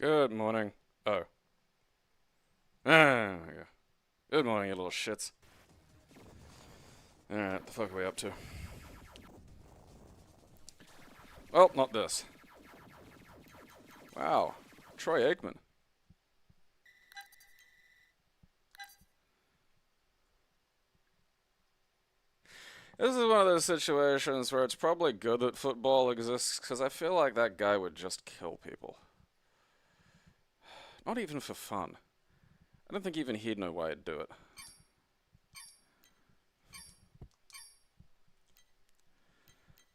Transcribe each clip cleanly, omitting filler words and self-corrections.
Good morning. Oh. Ah, yeah. Good morning, you little shits. Alright, the fuck are we up to? Well, not this. Wow. Troy Aikman. This is one of those situations where it's probably good that football exists, because I feel like that guy would just kill people. Not even for fun. I don't think even he'd know why he'd do it.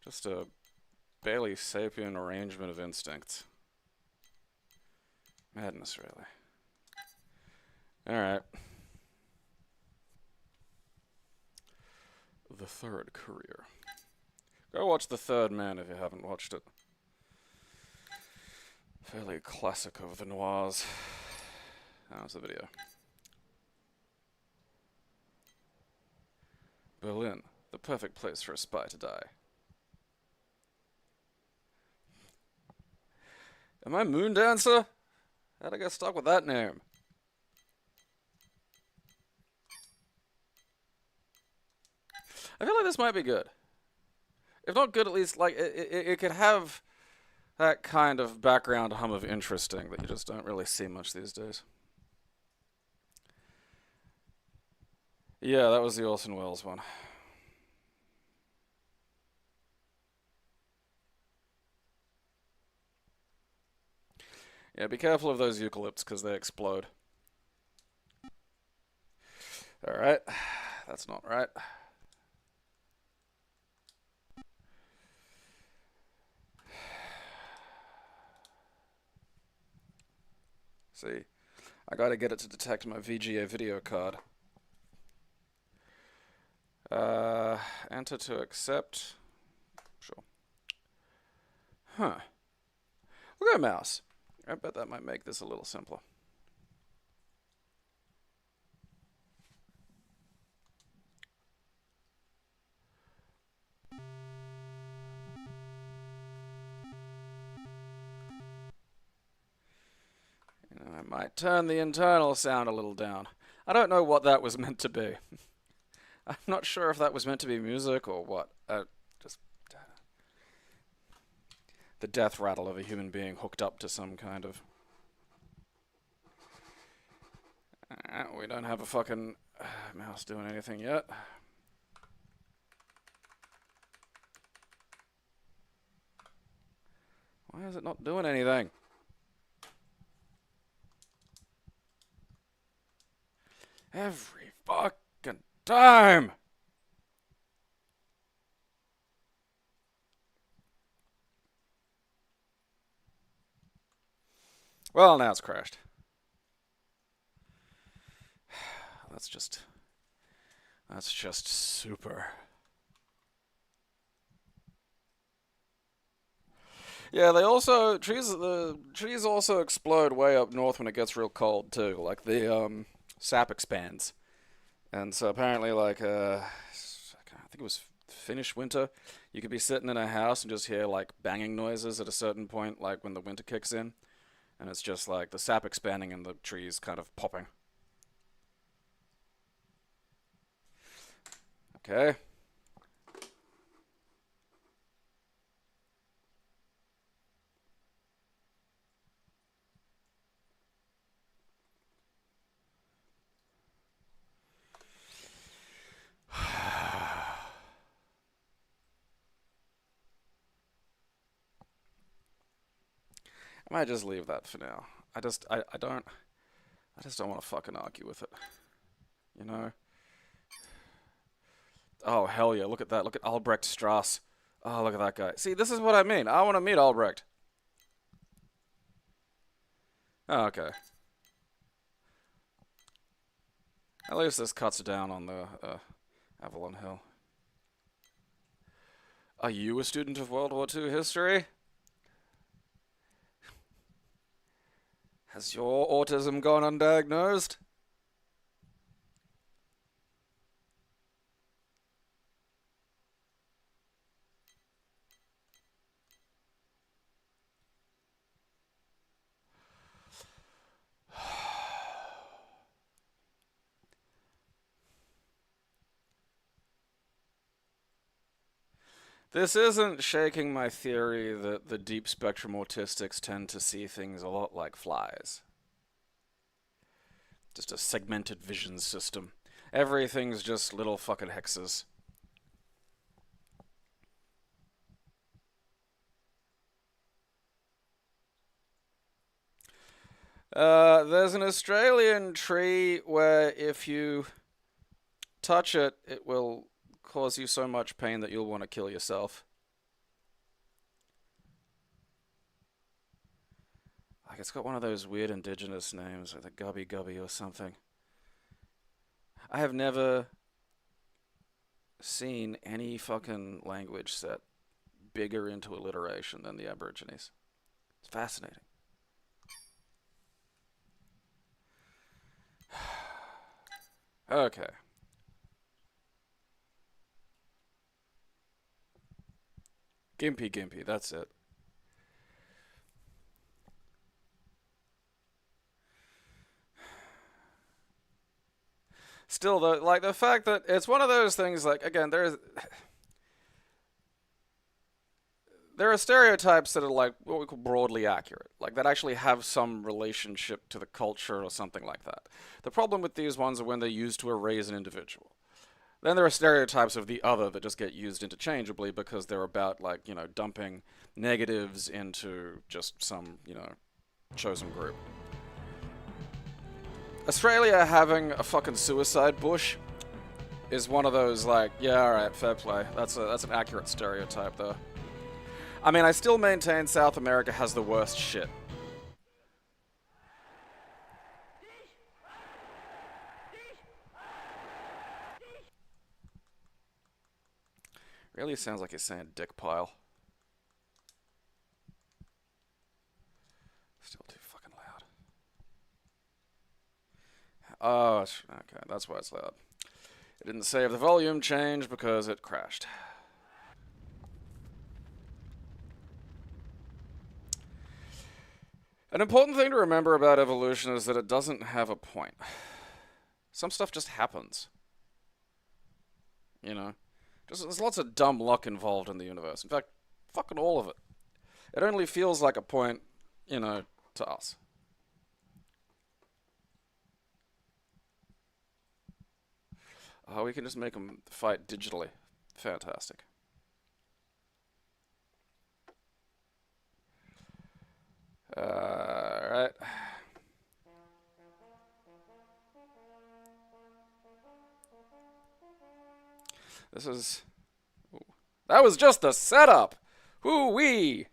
Just a barely sapient arrangement of instincts. Madness, really. Alright. The Third Career. Go watch The Third Man if you haven't watched it. Fairly classic of the noirs. How's the video? Berlin, the perfect place for a spy to die. Am I Moondancer? How'd I get stuck with that name? I feel like this might be good. If not good, at least like it could have that kind of background hum of interesting that you just don't really see much these days. Yeah, that was the Orson Welles one. Yeah, be careful of those eucalypts because they explode. Alright, that's not right. See, I gotta get it to detect my VGA video card. Enter to accept. Sure. Huh. Look at a mouse. I bet that might make this a little simpler. I might turn the internal sound a little down. I don't know what that was meant to be. I'm not sure if that was meant to be music or what. Just the death rattle of a human being hooked up to some kind of... we don't have a fucking mouse doing anything yet. Why is it not doing anything? Every fucking time! Well, now it's crashed. That's just super. Yeah, the trees also explode way up north when it gets real cold too. Like the sap expands. And so apparently I think it was Finnish winter, you could be sitting in a house and just hear like banging noises at a certain point, like when the winter kicks in. And it's just like the sap expanding and the trees kind of popping. Okay. I might just leave that for now. I just don't want to fucking argue with it. You know? Oh, hell yeah, look at that. Look at Albrecht Strauss. Oh, look at that guy. See, this is what I mean. I want to meet Albrecht. Oh, okay. At least this cuts down on the Avalon Hill. Are you a student of World War II history? Has your autism gone undiagnosed? This isn't shaking my theory that the deep spectrum autistics tend to see things a lot like flies. Just a segmented vision system. Everything's just little fucking hexes. There's an Australian tree where if you touch it, it will cause you so much pain that you'll want to kill yourself. Like, it's got one of those weird indigenous names, like the Gubby Gubby or something. I have never seen any fucking language set bigger into alliteration than the Aborigines. It's fascinating. Okay. Gimpy Gimpy, that's it. Still, though, like the fact that it's one of those things, like, again, there are stereotypes that are like what we call broadly accurate, like that actually have some relationship to the culture or something like that. The problem with these ones are when they're used to erase an individual. Then there are stereotypes of the other that just get used interchangeably because they're about, like, dumping negatives into just some, chosen group. Australia having a fucking suicide bush is one of those, like, yeah, alright, fair play. That's an accurate stereotype though. I mean, I still maintain South America has the worst shit. Really sounds like he's saying dick pile. Still too fucking loud. Oh, okay, that's why it's loud. It didn't save the volume change because it crashed. An important thing to remember about evolution is that it doesn't have a point. Some stuff just happens. You know? There's lots of dumb luck involved in the universe. In fact, fucking all of it. It only feels like a point, to us. Oh, we can just make them fight digitally. Fantastic. Alright. This is... Ooh. That was just the setup! Woo-wee!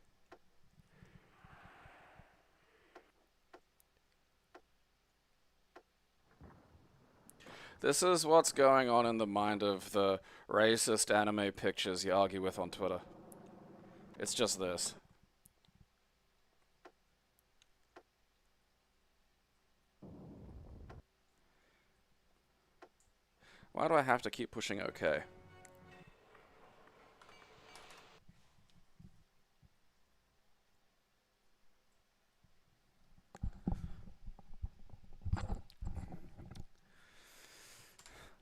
This is what's going on in the mind of the racist anime pictures you argue with on Twitter. It's just this. Why do I have to keep pushing OK?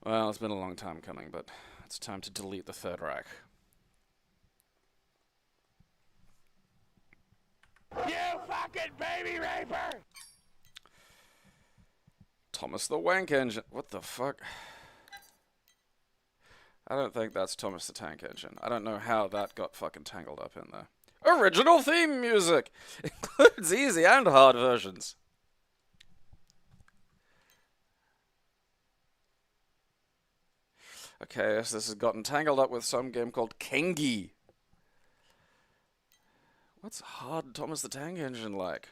Well, it's been a long time coming, but it's time to delete the Third Reich. You fucking baby raper! Thomas the Wank Engine. What the fuck? I don't think that's Thomas the Tank Engine. I don't know how that got fucking tangled up in there. Original theme music! Includes easy and hard versions. Okay, yes, this has gotten tangled up with some game called Kengi. What's hard Thomas the Tank Engine like?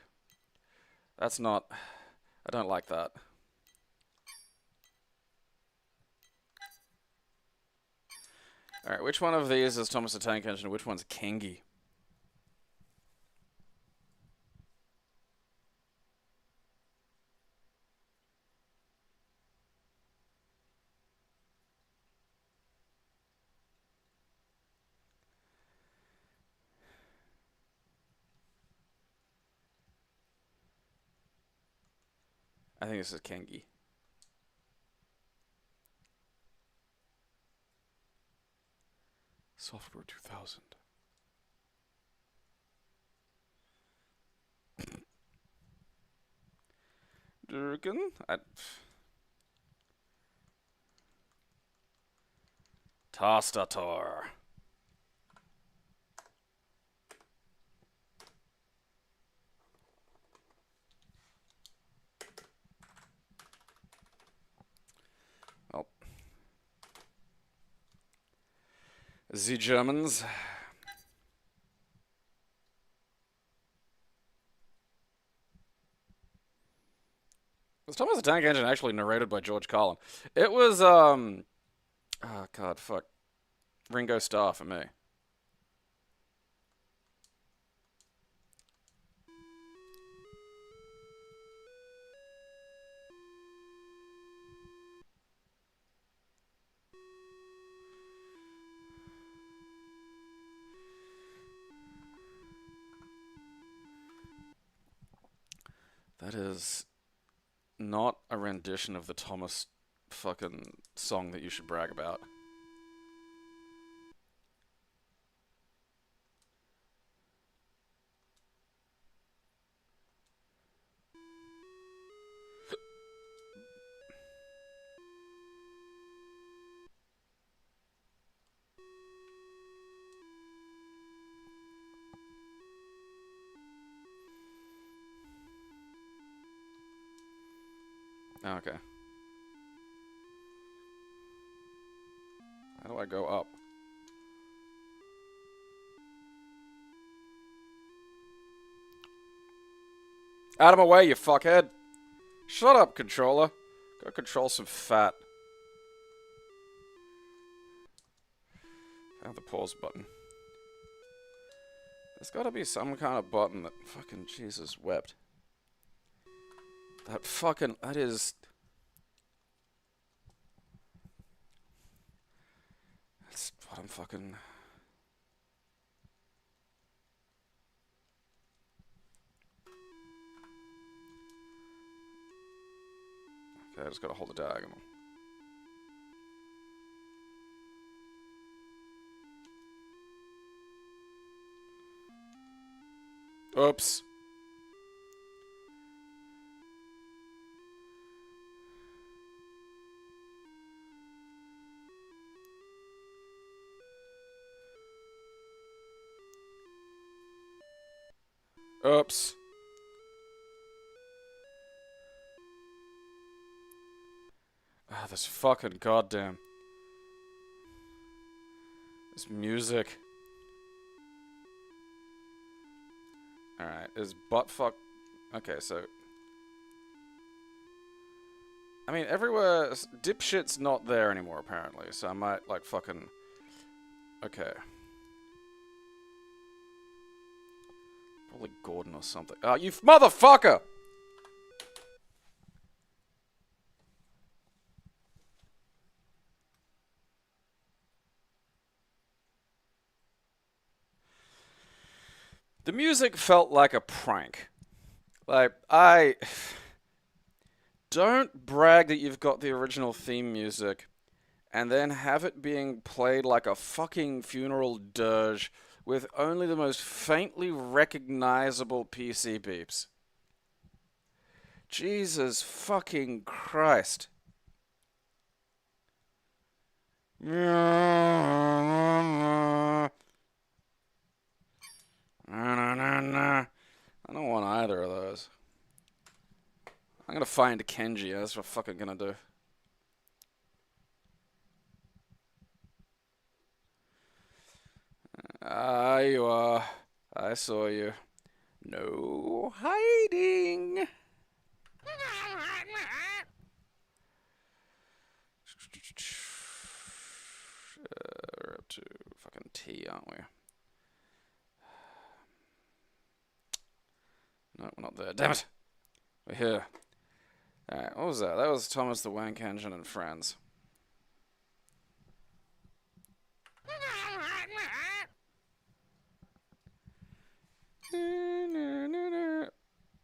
That's not... I don't like that. Alright, which one of these is Thomas the Tank Engine? Which one's Kengi? I think this is Kengi. Software 2000. Durgan? Tastator. Oh. The Germans. Was Thomas the Tank Engine actually narrated by George Carlin? It was, oh god, fuck. Ringo Starr for me. That is not a rendition of the Thomas fucking song that you should brag about. Okay. How do I go up? Out of my way, you fuckhead! Shut up, controller. Go control some fat. Found the pause button. There's gotta be some kind of button that fucking Jesus wept. That fucking... That is... That's what I'm fucking... Okay, I just gotta hold the diagonal. Oops. Oops. Ah, this fucking goddamn... This music. Alright, is buttfuck... Okay, so... I mean, everywhere... Dipshit's not there anymore, apparently, so I might, like, fucking... Okay. Probably Gordon or something. Oh, you motherfucker! The music felt like a prank. Like, I... Don't brag that you've got the original theme music and then have it being played like a fucking funeral dirge with only the most faintly recognizable PC beeps. Jesus fucking Christ. I don't want either of those. I'm gonna find Kenji. That's what I'm fucking gonna do. Ah, you are. I saw you. No hiding. We're up to fucking T, aren't we? No, we're not there. Damn it. We're here. Alright, what was that? That was Thomas the Wank Engine and Friends.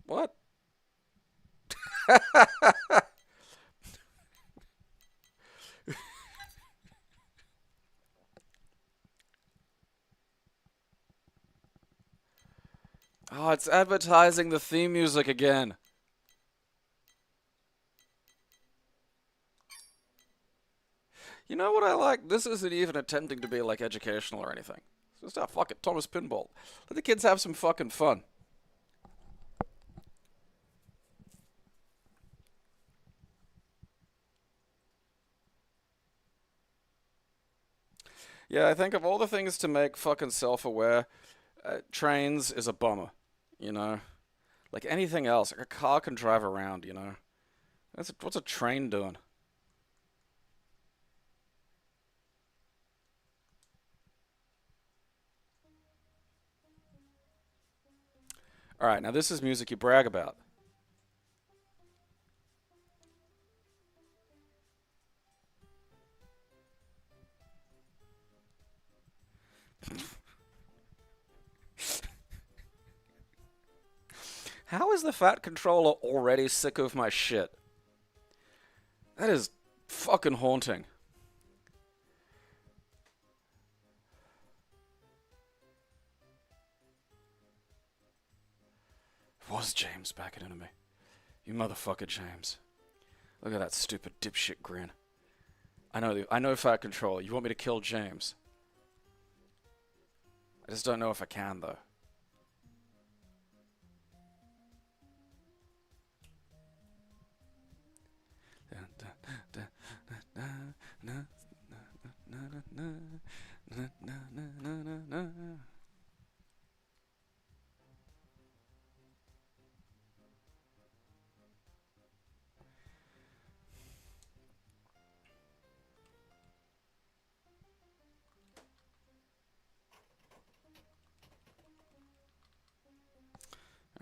What? Oh, it's advertising the theme music again. You know what I like? This isn't even attempting to be like educational or anything. It's just, fuck it, Thomas Pinball. Let the kids have some fucking fun. Yeah, I think of all the things to make fucking self-aware, trains is a bummer, you know? Like anything else, like a car can drive around, you know? What's a train doing? Alright, now this is music you brag about. How is the Fat Controller already sick of my shit? That is fucking haunting. Was James backing into me? You motherfucker, James. Look at that stupid dipshit grin. I know Fat Controller. You want me to kill James? I just don't know if I can, though.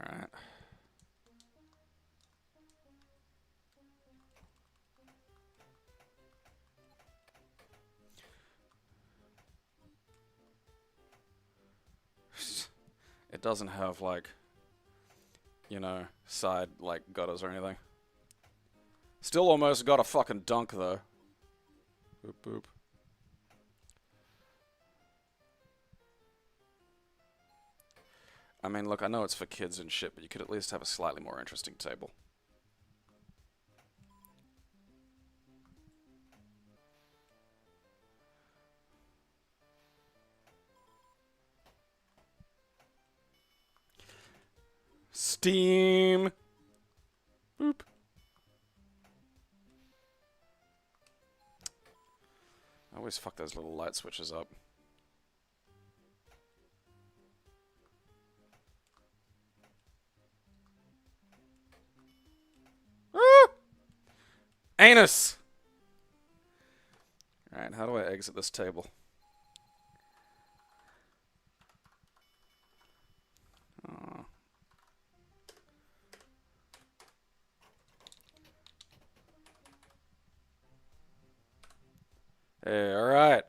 Alright. It doesn't have, like, you know, side, like, gutters or anything. Still almost got a fucking dunk, though. Boop, boop. I mean, look, I know it's for kids and shit, but you could at least have a slightly more interesting table. Steam! Boop. I always fuck those little light switches up. Ah! Anus! Alright, how do I exit this table? Oh. Hey, alright.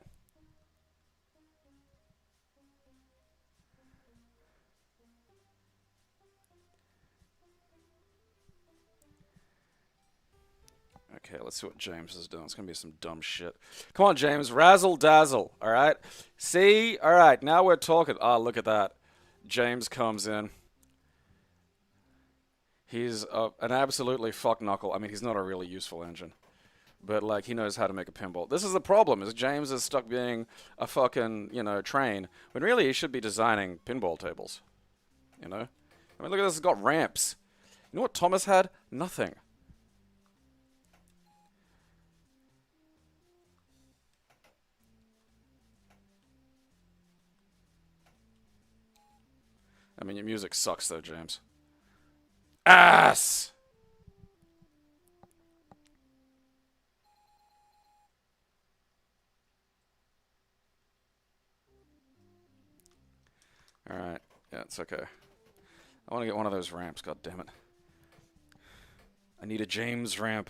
Okay, let's see what James is doing. It's gonna be some dumb shit. Come on, James. Razzle dazzle. Alright? See? Alright, now we're talking. Ah, look at that. James comes in. He's an absolutely fuck knuckle. I mean, he's not a really useful engine. But, like, he knows how to make a pinball. This is the problem, is James is stuck being a fucking, you know, train, when really he should be designing pinball tables. You know? I mean, look at this, it's got ramps. You know what Thomas had? Nothing. I mean, your music sucks, though, James. Ass! Alright. Yeah, it's okay. I want to get one of those ramps, god damn it. I need a James ramp.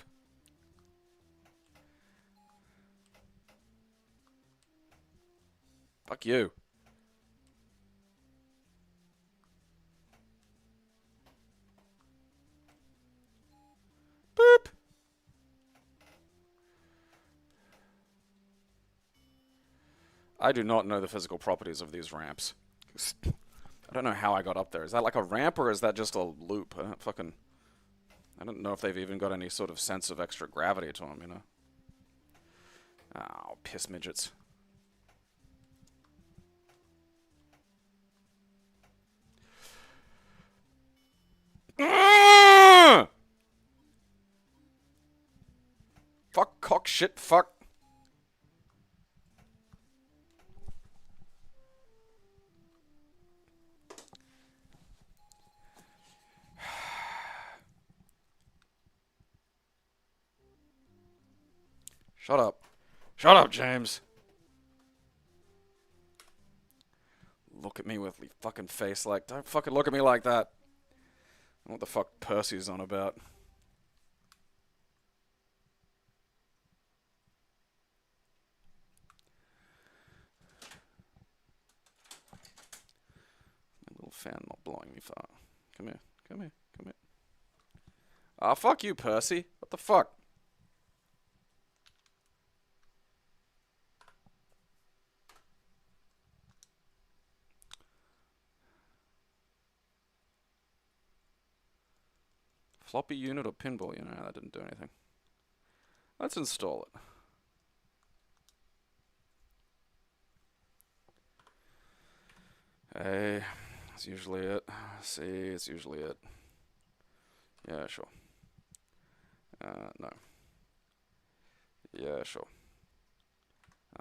Fuck you. Boop! I do not know the physical properties of these ramps. I don't know how I got up there. Is that like a ramp or is that just a loop? I don't know if they've even got any sort of sense of extra gravity to them, you know? Oh, piss midgets. Fuck, cock, shit, fuck. Shut up. Shut up, James. Look at me with your fucking face like... Don't fucking look at me like that. What the fuck Percy's on about? My little fan not blowing me far. Come here. Come here. Come here. Ah, fuck you, Percy. What the fuck? Floppy unit or pinball unit? No, that didn't do anything. Let's install it. A, that's usually it. C, it's usually it. Yeah, sure. No. Yeah, sure.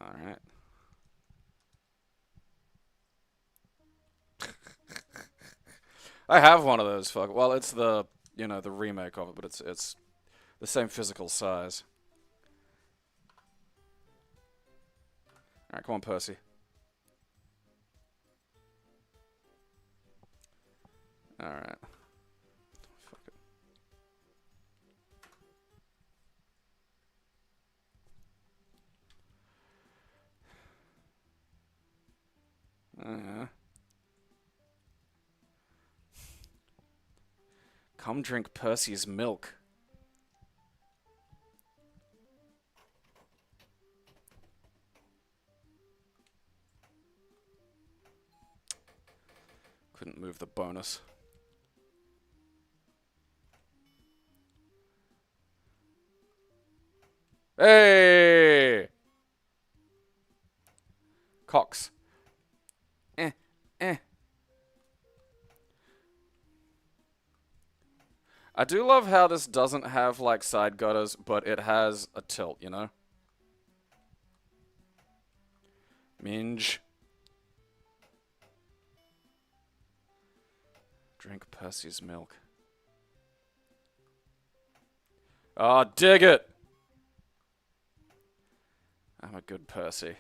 Alright. I have one of those, fuck. Well, it's the, you know, the remake of it, but it's the same physical size. Alright, come on, Percy. Alright. Fuck it. Come drink Percy's milk. Couldn't move the bonus. Hey! Cox. I do love how this doesn't have, like, side gutters, but it has a tilt, you know? Minge. Drink Percy's milk. Oh, dig it! I'm a good Percy.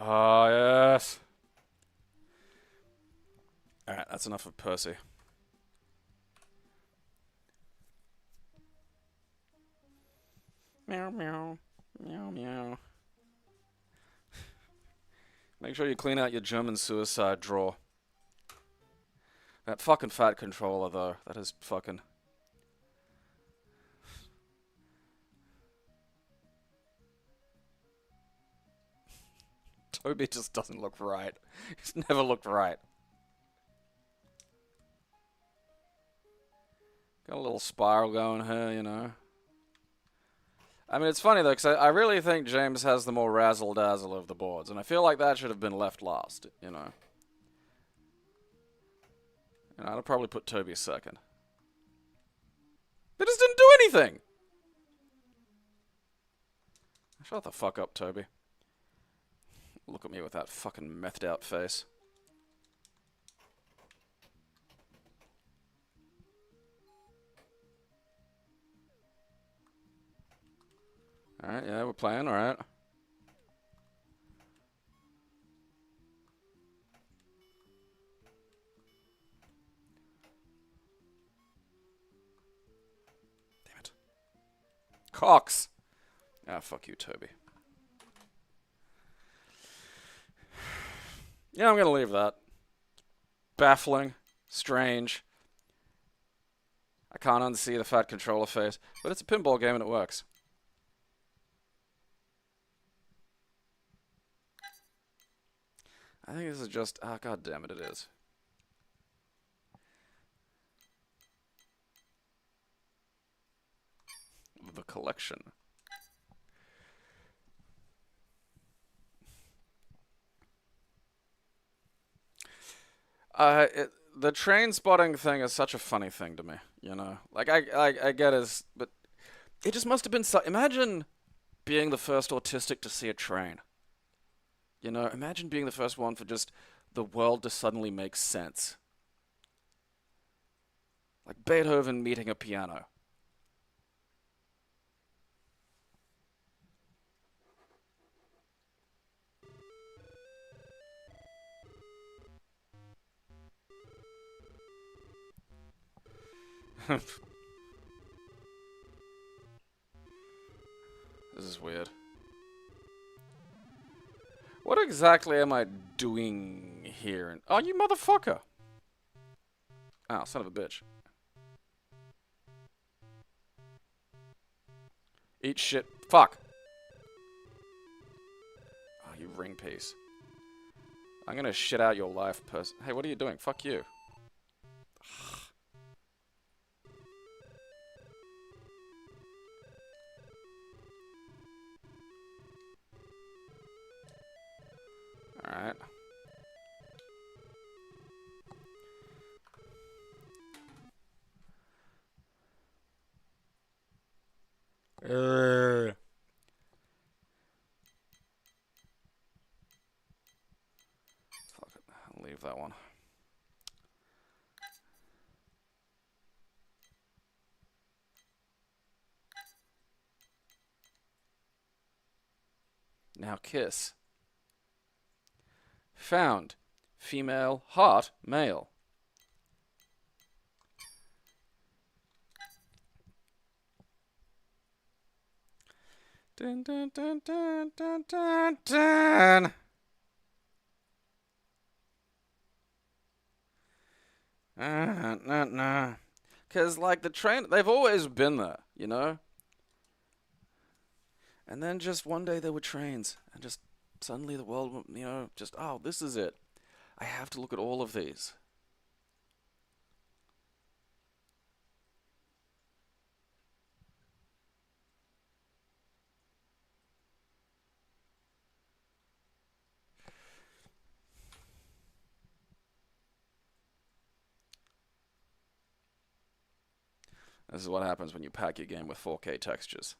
Oh, yes. Alright, that's enough of Percy. Meow, meow. Meow, meow. Make sure you clean out your German suicide drawer. That fucking fat controller, though. That is fucking... Toby just doesn't look right. He's never looked right. Got a little spiral going here, you know. I mean, it's funny, though, because I really think James has the more razzle-dazzle of the boards, and I feel like that should have been left last, you know. And I'd probably put Toby second. They just didn't do anything! Shut the fuck up, Toby. Look at me with that fucking methed out face. Alright, yeah, we're playing, alright. Damn it. Cox! Ah, fuck you, Toby. Yeah, I'm gonna leave that. Baffling. Strange. I can't unsee the fat controller face, but it's a pinball game and it works. I think this is just... Ah, god damn it, it is. The collection. The train spotting thing is such a funny thing to me, you know? Like, I get it, but it just must have been so... Imagine being the first autistic to see a train. You know, imagine being the first one for just the world to suddenly make sense. Like Beethoven meeting a piano. This is weird. What exactly am I doing here? Oh, you motherfucker! Oh, son of a bitch. Eat shit. Fuck! Oh, you ring piece. I'm gonna shit out your life, person. Hey, what are you doing? Fuck you. Alright. Fuck it. I'll leave that one. Now kiss. Found. Female, heart, male. Dun dun dun dun dun dun dun. Nah. Because, like, the train, they've always been there, you know? And then just one day there were trains, and just suddenly the world, you know, just, oh, this is it. I have to look at all of these. This is what happens when you pack your game with 4K textures.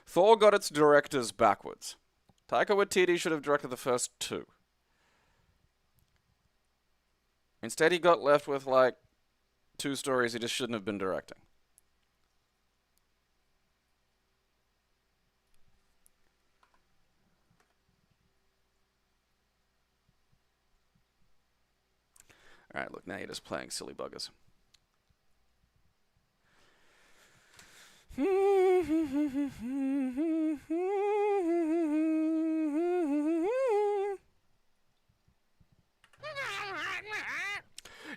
Thor got its directors backwards. Taika Waititi should have directed the first two. Instead, he got left with, like, two stories he just shouldn't have been directing. Alright, look, now you're just playing silly buggers.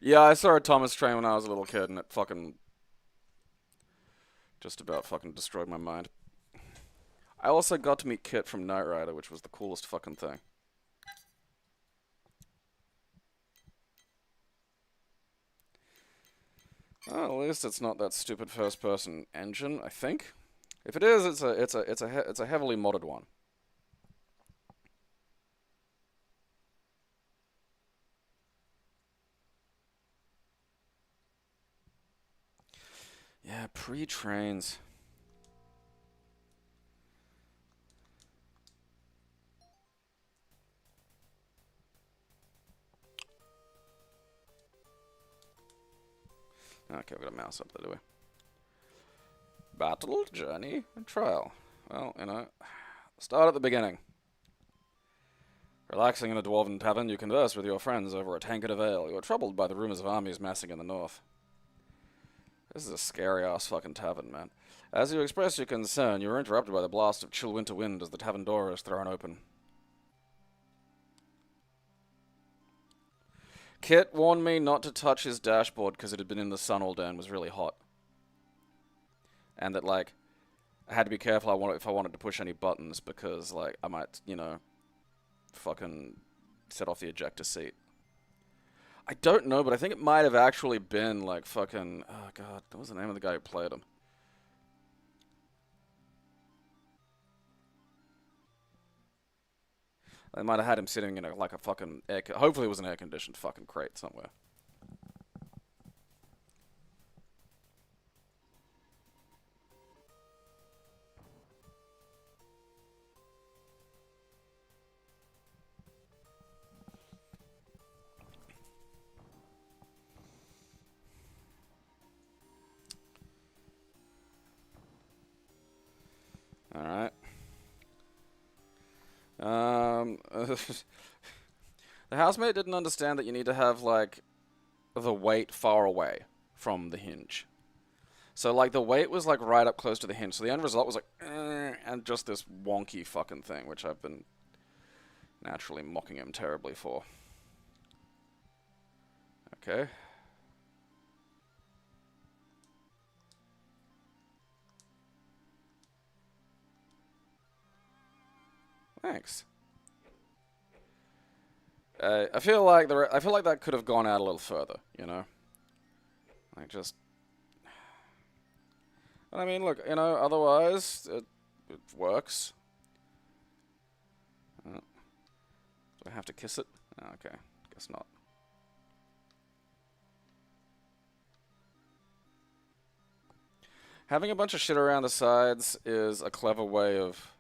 Yeah, I saw a Thomas train when I was a little kid, and it fucking just about fucking destroyed my mind. I also got to meet Kit from Knight Rider, which was the coolest fucking thing. Well, at least it's not that stupid first-person engine, I think. If it is, it's a heavily modded one. Yeah, pre-trains. Okay, I've got a mouse up there, do we? Battle, journey, and trial. Well, you know, start at the beginning. Relaxing in a dwarven tavern, you converse with your friends over a tankard of ale. You are troubled by the rumors of armies massing in the north. This is a scary-ass fucking tavern, man. As you express your concern, you are interrupted by the blast of chill winter wind as the tavern door is thrown open. Kit warned me not to touch his dashboard because it had been in the sun all day and was really hot. And that, like, I had to be careful if I wanted to push any buttons because, like, I might, you know, fucking set off the ejector seat. I don't know, but I think it might have actually been, like, fucking... Oh, God. What was the name of the guy who played him? They might have had him sitting in, like, a fucking... Hopefully it was an air-conditioned fucking crate somewhere. Alright. The housemate didn't understand that you need to have, like, the weight far away from the hinge. So, like, the weight was, like, right up close to the hinge. So the end result was, like, and just this wonky fucking thing, which I've been naturally mocking him terribly for. Okay. Thanks. I feel like that could have gone out a little further, you know? Like, just... I mean, look, you know, otherwise, it works. Do I have to kiss it? Oh, okay, guess not. Having a bunch of shit around the sides is a clever way of...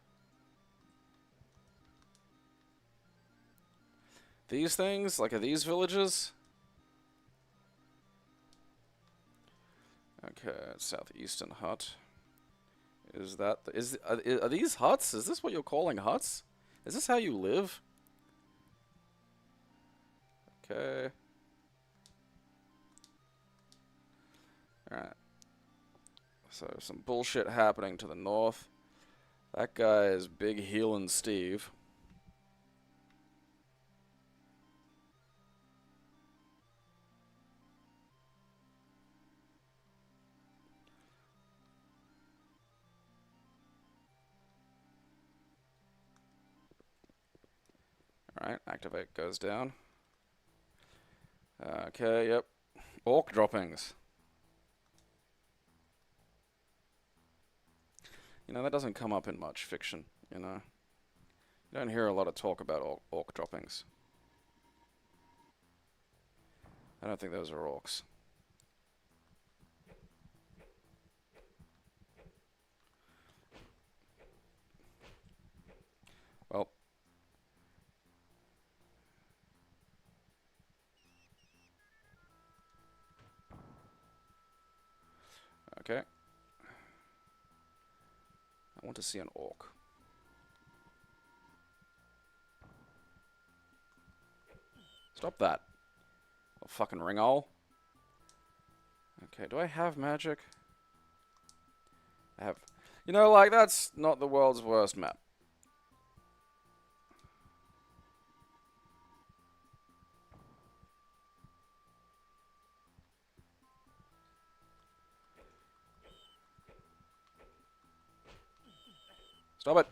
These things? Like, are these villages? Okay, southeastern hut. Is that... Are these huts? Is this what you're calling huts? Is this how you live? Okay. Alright. So, some bullshit happening to the north. That guy is Big Heelin' Steve. Alright, activate goes down. Okay, yep. Orc droppings. You know, that doesn't come up in much fiction, you know. You don't hear a lot of talk about orc droppings. I don't think those are orcs. Well. Okay. I want to see an orc. Stop that. Oh, fucking ringhole. Okay, do I have magic? I have... You know, like, that's not the world's worst map. Stop it.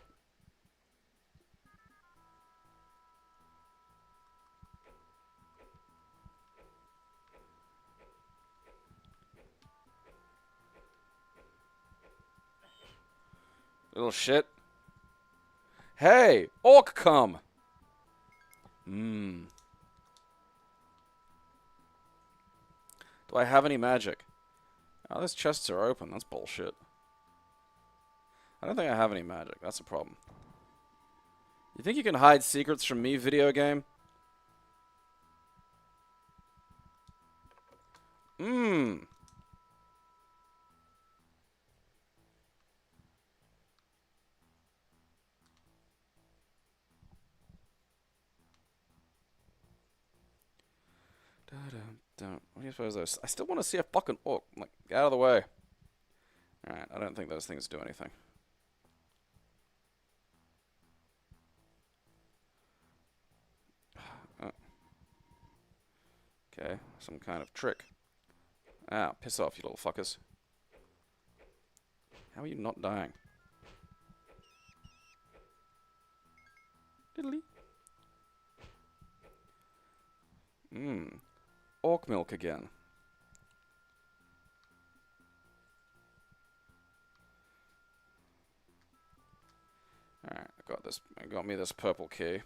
Little shit. Hey! Orc come! Do I have any magic? Oh, those chests are open. That's bullshit. I don't think I have any magic. That's a problem. You think you can hide secrets from me, video game? What do you suppose those... I still want to see a fucking orc. Like, get out of the way. Alright, I don't think those things do anything. Okay, some kind of trick. Ah, piss off, you little fuckers. How are you not dying? Diddly. Orc milk again. Alright, I got this. I got me this purple key.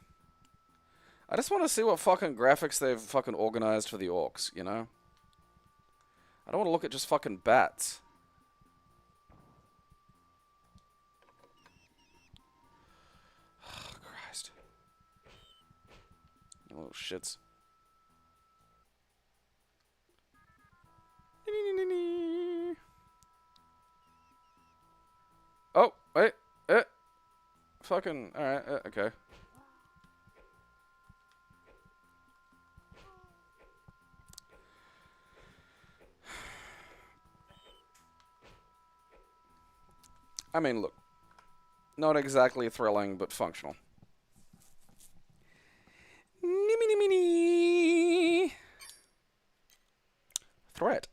I just want to see what fucking graphics they've fucking organized for the orcs, you know? I don't want to look at just fucking bats. Oh, Christ. You little shits. Oh, wait. Fucking, alright, okay. I mean, look. Not exactly thrilling, but functional. Threat.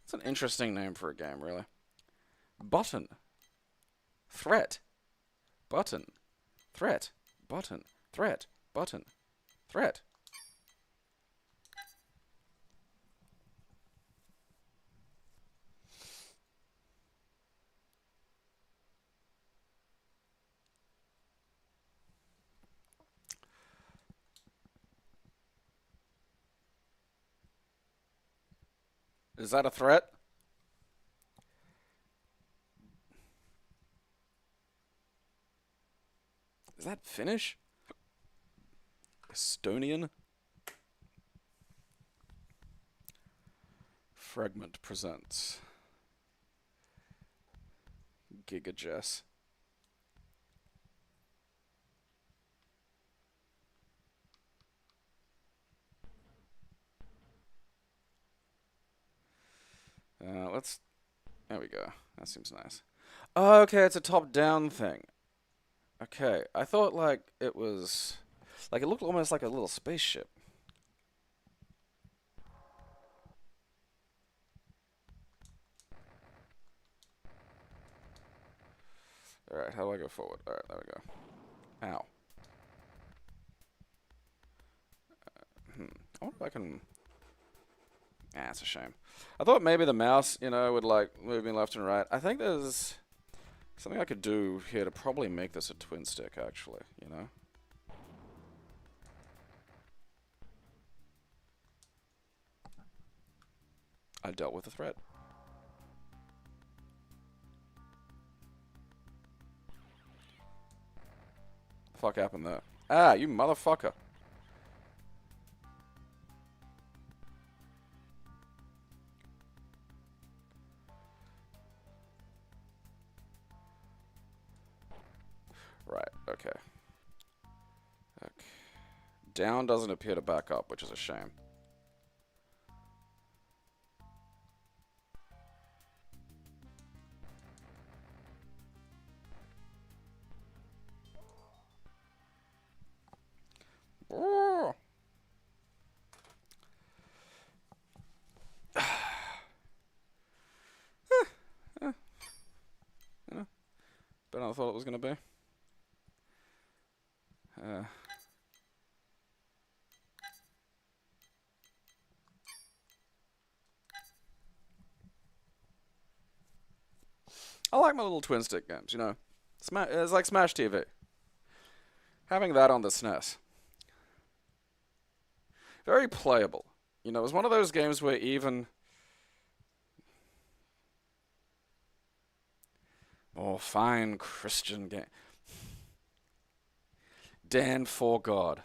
It's an interesting name for a game, really. Button. Threat. Button. Threat. Button. Threat. Button. Threat. Is that a threat? Is that Finnish? Estonian? Fragment presents Giga Jess. Let's... There we go. That seems nice. Oh, okay, it's a top-down thing. Okay, I thought, like, it was... Like, it looked almost like a little spaceship. Alright, how do I go forward? Alright, there we go. Ow. I wonder if I can... Ah, it's a shame. I thought maybe the mouse, you know, would, like, move me left and right. I think there's something I could do here to probably make this a twin stick, actually, you know? I dealt with the threat. The fuck happened there? Ah, you motherfucker. Right, okay. Down doesn't appear to back up, which is a shame. Oh. You know, better than I thought it was going to be. I like my little twin stick games, you know. It's like Smash TV. Having that on the SNES. Very playable. You know, it was one of those games where even... Oh, fine Christian game. Dan for God.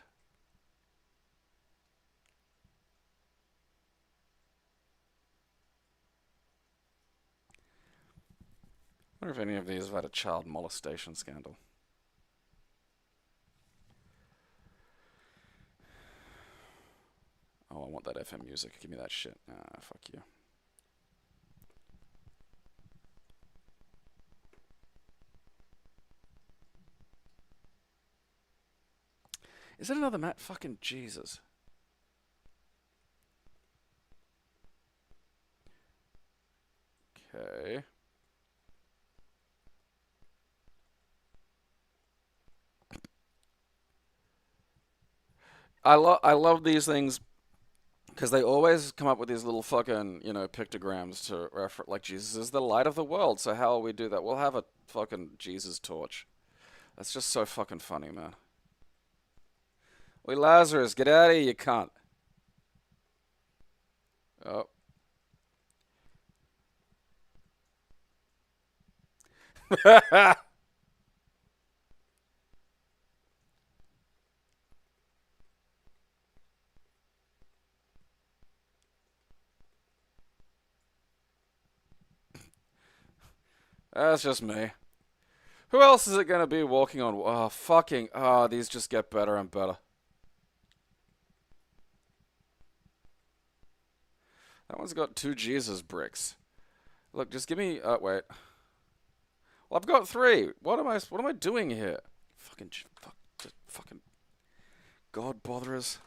I wonder if any of these have had a child molestation scandal. Oh, I want that FM music. Give me that shit. Ah, fuck you. Is it another Matt? Fucking Jesus. Okay. I love these things because they always come up with these little fucking, pictograms to refer, like Jesus is the light of the world. So how will we do that? We'll have a fucking Jesus torch. That's just so fucking funny, man. Wait, Lazarus, get out of here, you cunt. Oh. That's just me. Who else is it gonna be walking on? Oh, fucking. Oh, these just get better and better. That one's got 2 Jesus bricks. Look, just give me. Wait. Well, I've got 3. What am I doing here? Just fucking God botherers.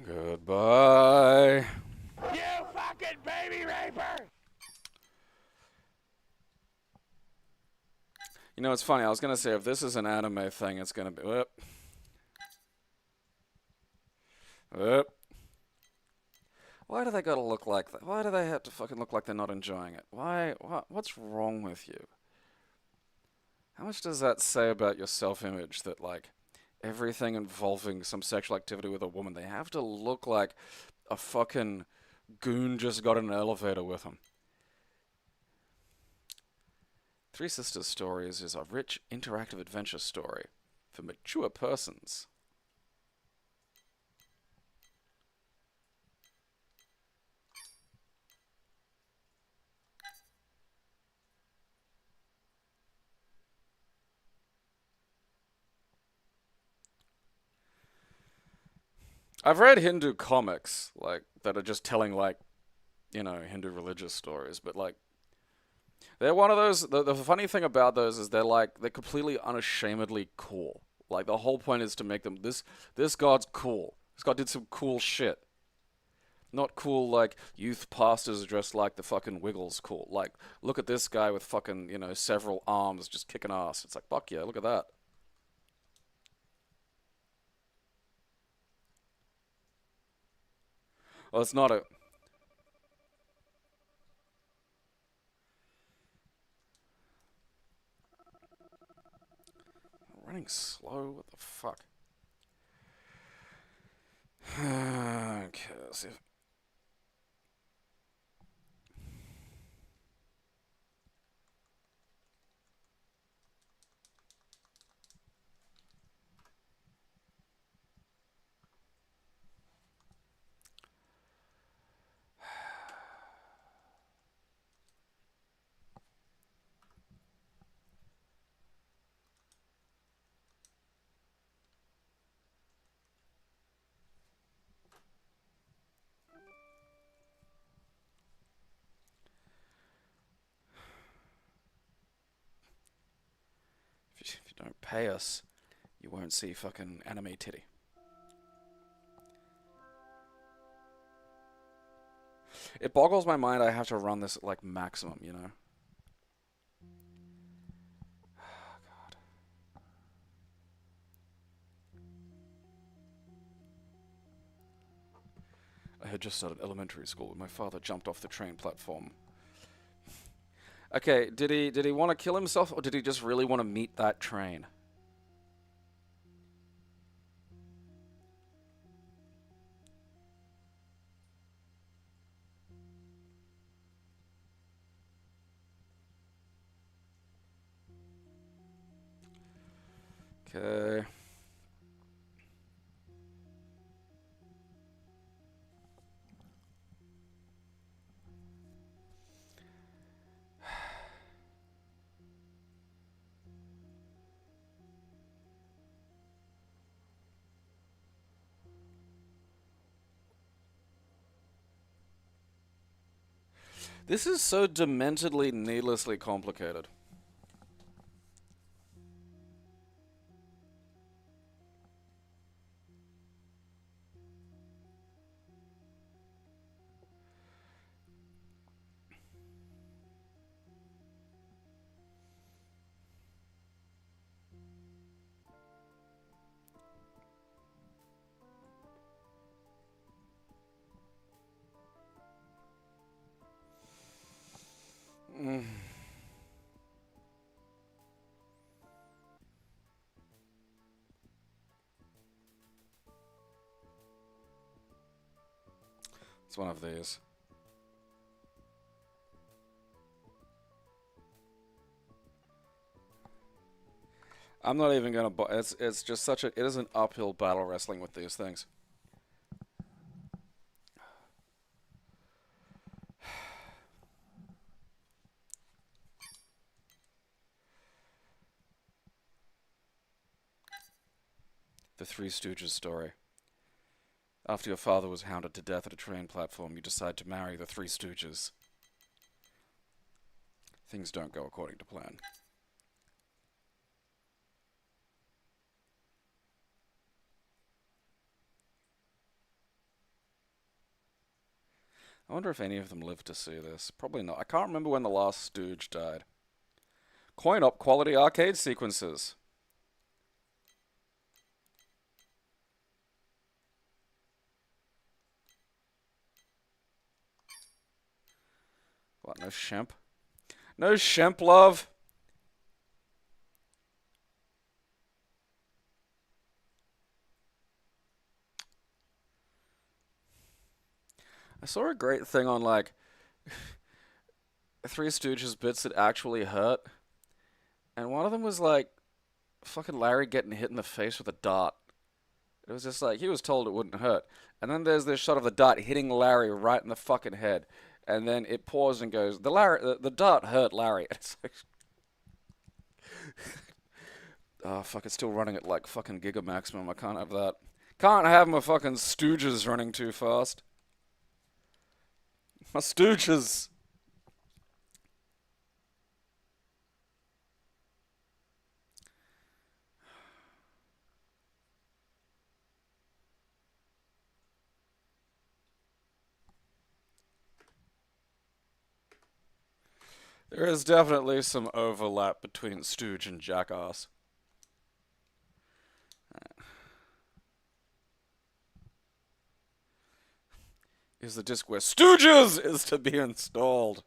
Goodbye. You fucking baby raper! You know, it's funny. I was gonna say if this is an anime thing, it's gonna be. Whoop. Whoop. Why do they gotta look like that? Why do they have to fucking look like they're not enjoying it? Why? What's wrong with you? How much does that say about your self-image that, like, everything involving some sexual activity with a woman, they have to look like a fucking goon just got in an elevator with them? Three Sisters Stories is a rich, interactive adventure story for mature persons. I've read Hindu comics, like, that are just telling, like, Hindu religious stories, but, like, they're one of those. The funny thing about those is they're completely unashamedly cool. Like, the whole point is to make them this god's cool. This god did some cool shit. Not cool like youth pastors dressed like the fucking Wiggles cool. Like, look at this guy with fucking, several arms just kicking ass. It's like, fuck yeah, look at that. Well, it's not a running slow. What the fuck? Okay, let's see. If you don't pay us, you won't see fucking anime titty. It boggles my mind I have to run this at like maximum, God. I had just started elementary school when my father jumped off the train platform. Okay, did he want to kill himself or did he just really want to meet that train? Okay. This is so dementedly, needlessly complicated. Mm. It's one of these. I'm not even gonna. It's just such a. It is an uphill battle wrestling with these things. The Three Stooges story. After your father was hounded to death at a train platform, you decide to marry the Three Stooges. Things don't go according to plan. I wonder if any of them lived to see this. Probably not. I can't remember when the last Stooge died. Coin-op quality arcade sequences. What, no Shemp? No Shemp, love? I saw a great thing on, like, Three Stooges bits that actually hurt. And one of them was, like, fucking Larry getting hit in the face with a dart. It was just like, he was told it wouldn't hurt. And then there's this shot of the dart hitting Larry right in the fucking head. And then it pauses and goes, the dart hurt Larry. And it's like, oh, fuck, it's still running at, like, fucking giga maximum. I can't have that. Can't have my fucking Stooges running too fast. My Stooges. There is definitely some overlap between Stooge and Jackass. Is the disc where Stooges is to be installed.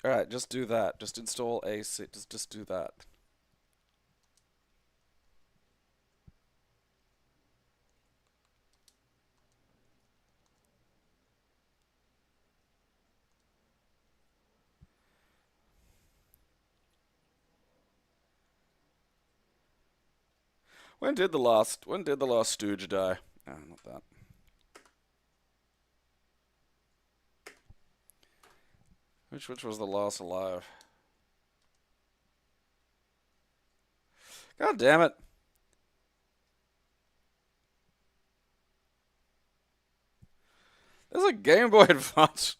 Alright, just do that. Just install AC. Just do that. When did the last Stooge die? Ah, not that. Which was the last alive? God damn it. There's a Game Boy Advance.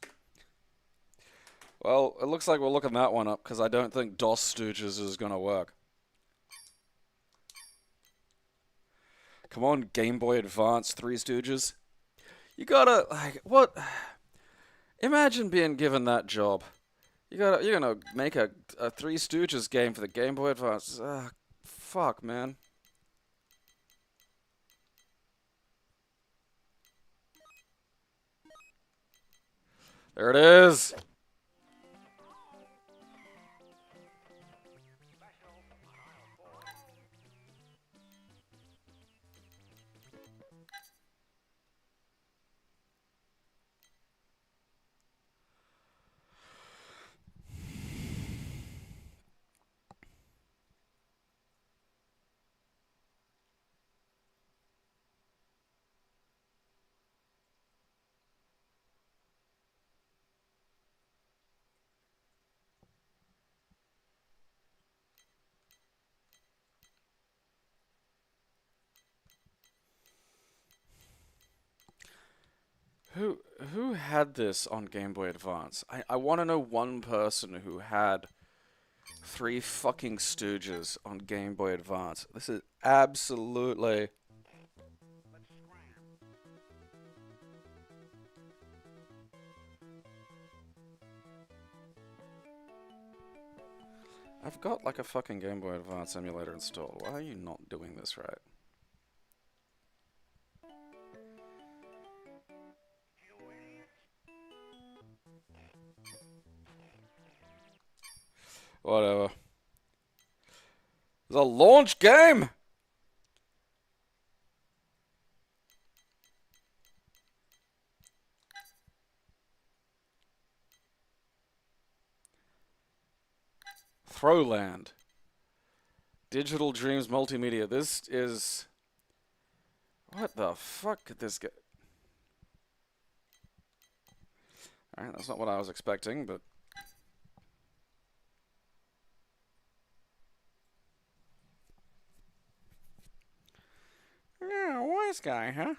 Well, it looks like we're looking that one up because I don't think DOS Stooges is gonna work. Come on, Game Boy Advance, Three Stooges. You gotta, like, what? Imagine being given that job. You're gonna make a Three Stooges game for the Game Boy Advance. Fuck, man. There it is. Who had this on Game Boy Advance? I want to know one person who had Three Fucking Stooges on Game Boy Advance. This is absolutely... I've got like a fucking Game Boy Advance emulator installed. Why are you not doing this right? Whatever. It's a launch game! Throwland. Digital Dreams Multimedia. This is... What the fuck could this get? Alright, that's not what I was expecting, but... Yeah, wise guy, huh?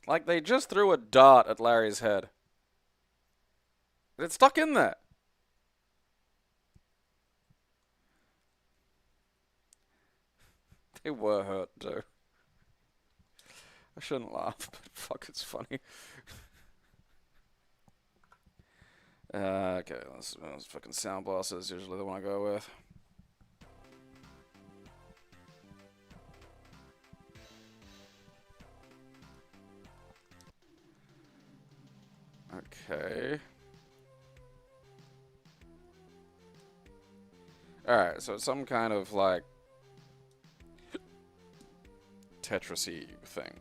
Like, they just threw a dart at Larry's head. It's stuck in there. They were hurt, too. I shouldn't laugh, but fuck, it's funny. Okay, that's fucking Sound Blaster is usually the one I go with. Okay. Alright, so it's some kind of, like, Tetris-y thing.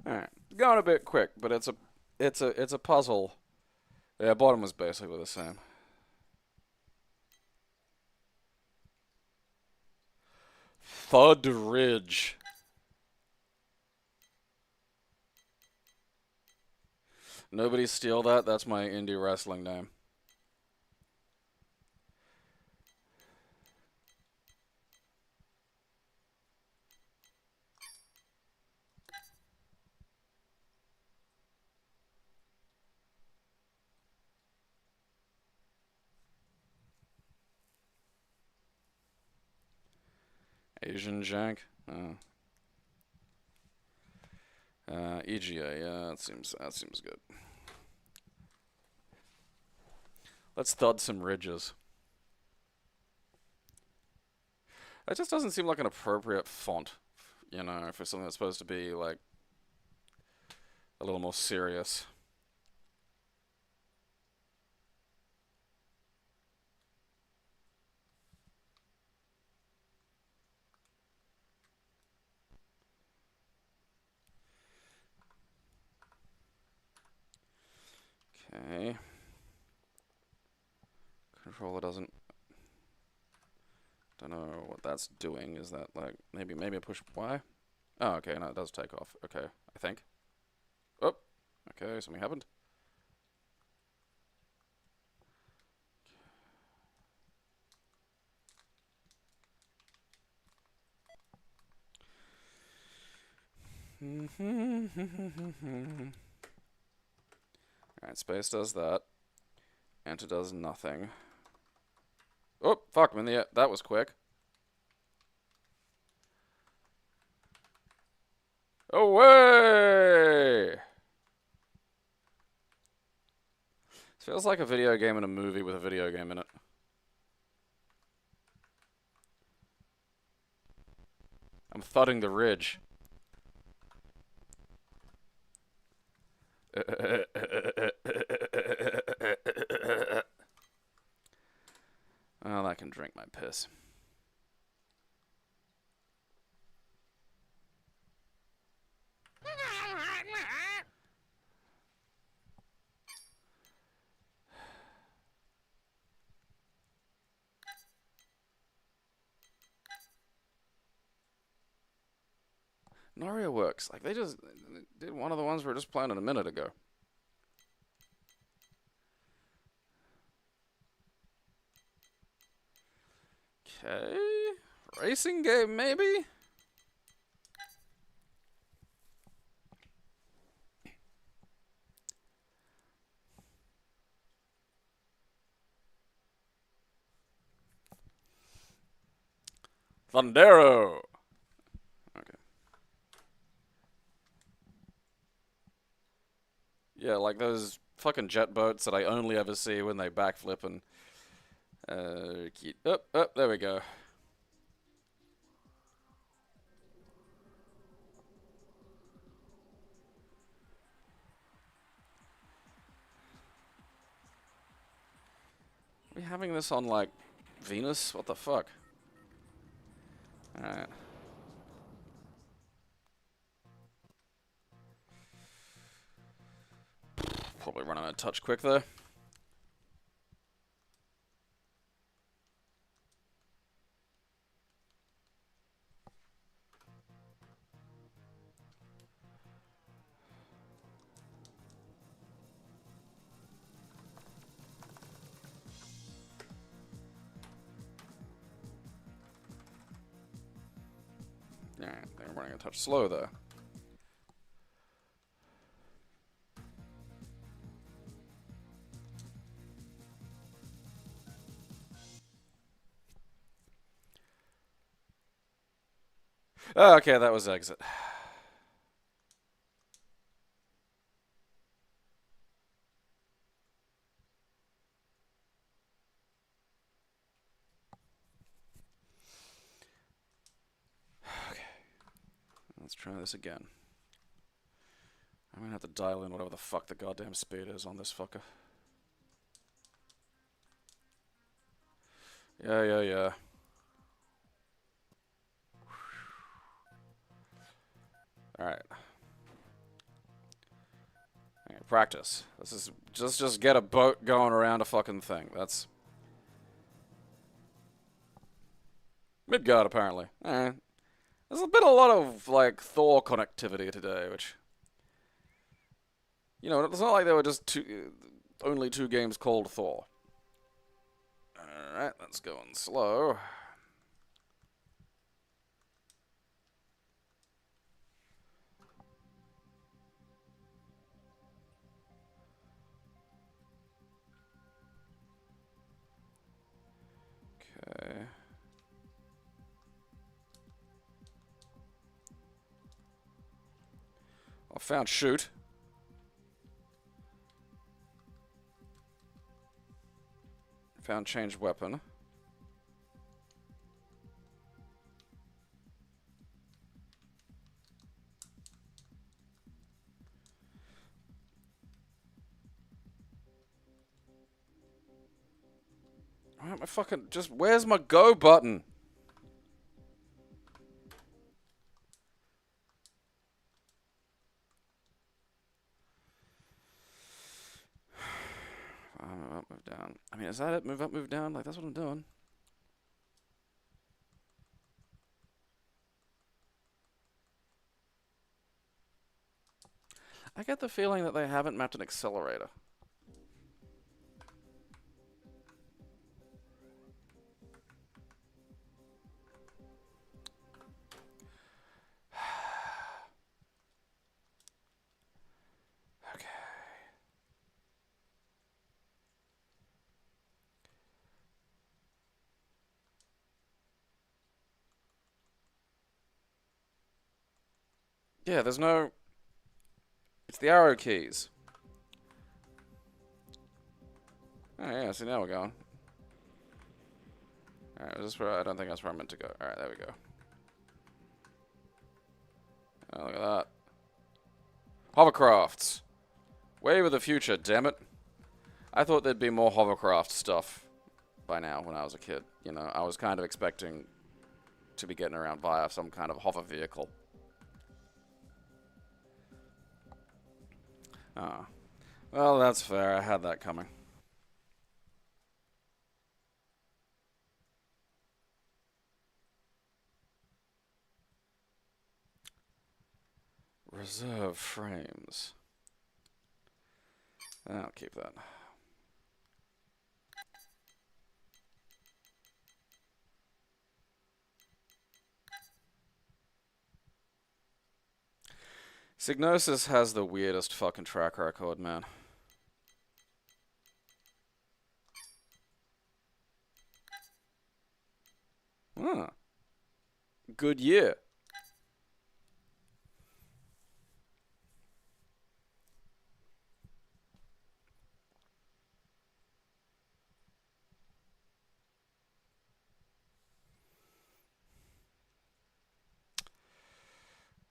Alright, going a bit quick, but it's a puzzle. Yeah, bottom was basically the same. Thud Ridge. Nobody steal that. That's my indie wrestling name. Asian Jank. EGA. Yeah, that seems good. Let's thud some ridges. That just doesn't seem like an appropriate font, you know, for something that's supposed to be like a little more serious. Okay. Controller doesn't... Don't know what that's doing. Is that like... Maybe I push Y? Oh, okay, no, it does take off. Okay, I think. Oh! Okay, something happened. Alright, space does that. Enter does nothing. Oh, fuck, I'm in the air. That was quick. Away! This feels like a video game in a movie with a video game in it. I'm thudding the ridge. Well, I can drink my piss. Noria works. Like, they just did one of the ones we were just playing a minute ago. Okay. Racing game, maybe? Thundero! Okay. Yeah, like those fucking jet boats that I only ever see when they backflip and... there we go. Are we having this on, like, Venus? What the fuck? Alright. Probably running a touch quick, though. Alright, they're running a touch slow, though. Oh, okay, that was exit. Okay. Let's try this again. I'm gonna have to dial in whatever the fuck the goddamn speed is on this fucker. Yeah. Alright. Okay, practice. This is just get a boat going around a fucking thing. That's Midgard, apparently. There's been a lot of, like, Thor connectivity today, which... You know, it's not like there were just only two games called Thor. Alright, let's go on slow. Okay. I found shoot. Found changed weapon. Why am I fucking where's my go button? Move up, move down. I mean, is that it? Move up, move down? Like, that's what I'm doing. I get the feeling that they haven't mapped an accelerator. Okay. Yeah, there's no... It's the arrow keys. Oh, yeah, see, now we're going. Alright, is this where... I don't think that's where I'm meant to go. Alright, there we go. Oh, look at that. Hovercrafts. Wave of the future, damn it. I thought there'd be more hovercraft stuff by now when I was a kid. You know, I was kind of expecting to be getting around via some kind of hover vehicle. Ah. Well, that's fair. I had that coming. Reserve frames. I'll keep that. Signosis has the weirdest fucking track record, man. Huh. Good year.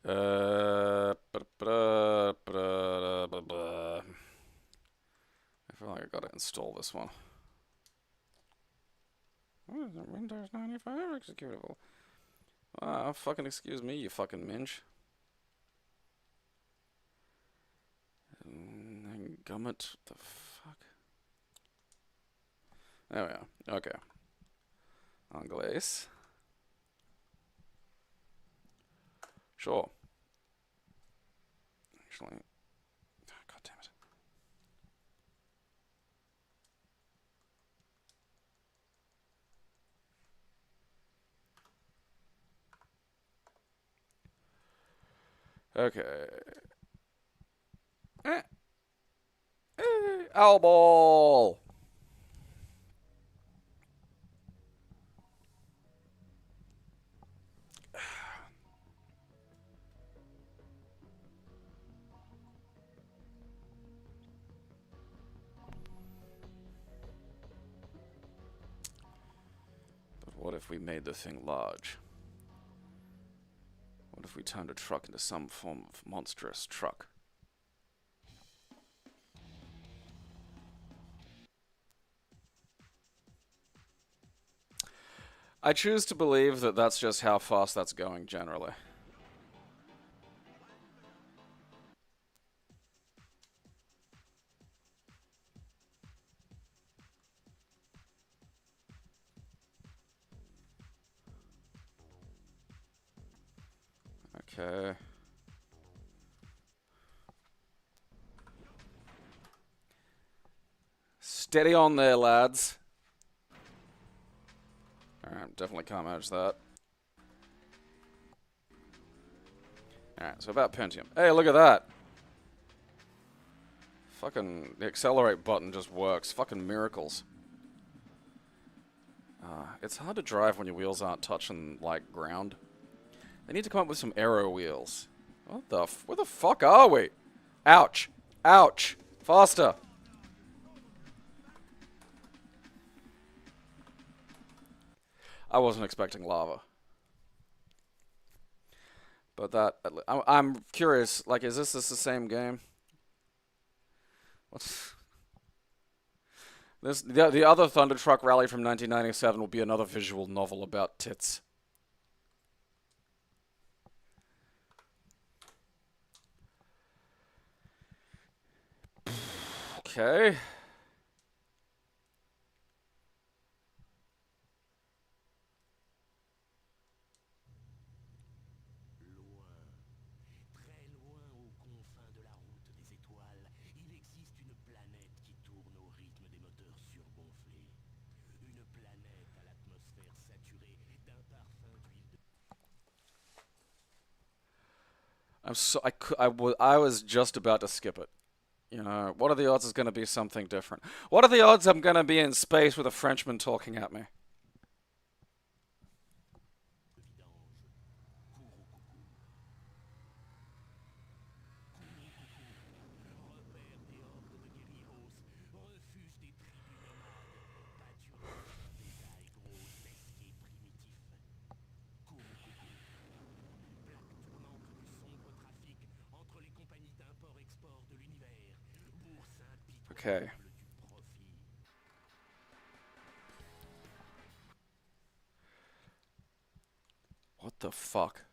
I feel like I gotta install this one. What is it? Windows 95 executable. Ah, fucking excuse me, you fucking minge. Gummit, the fuck? There we are. Okay. Anglais. Sure. Actually, god damn it. Okay. Elbow. But what if we made the thing large? What if we turned a truck into some form of monstrous truck? I choose to believe that that's just how fast that's going generally. Okay. Steady on there, lads. Alright, definitely can't manage that. Alright, so about Pentium. Hey, look at that! Fucking, the accelerate button just works. Fucking miracles. It's hard to drive when your wheels aren't touching, like, ground. They need to come up with some aero wheels. What the where the fuck are we? Ouch! Ouch! Faster! I wasn't expecting lava. But that... I'm curious, like, is this the same game? What's... The other Thunder Truck Rally from 1997 will be another visual novel about tits. Okay. I was just about to skip it. You know, what are the odds it's going to be something different? What are the odds I'm going to be in space with a Frenchman talking at me? Okay. What the fuck?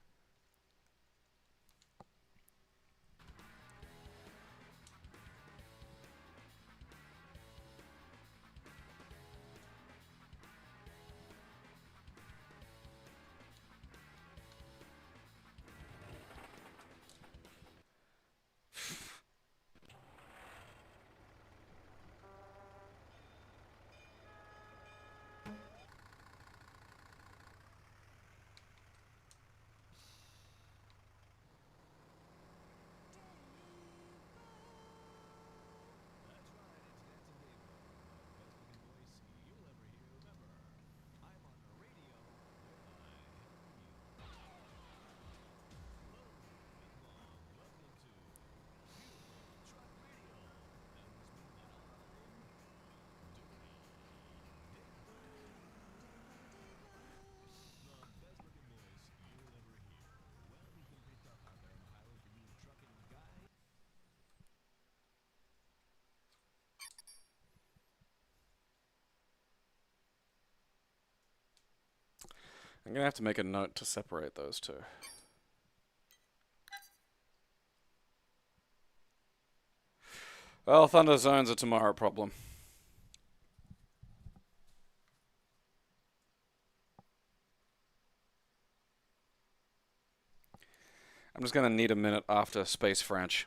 I'm gonna have to make a note to separate those two. Well, Thunder Zone's a tomorrow problem. I'm just gonna need a minute after Space French.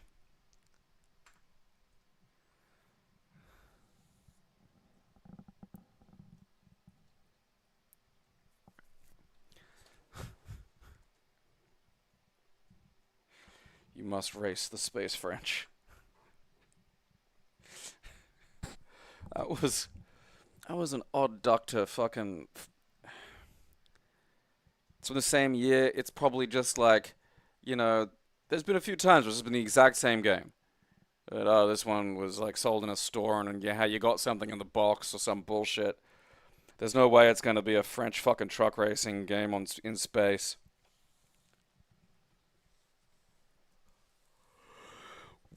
You must race the Space French. That was an odd Doctor fucking. It's from the same year. It's probably just like, you know, there's been a few times where it's been the exact same game. But, oh, this one was like sold in a store and yeah, you got something in the box or some bullshit. There's no way it's gonna be a French fucking truck racing game in space.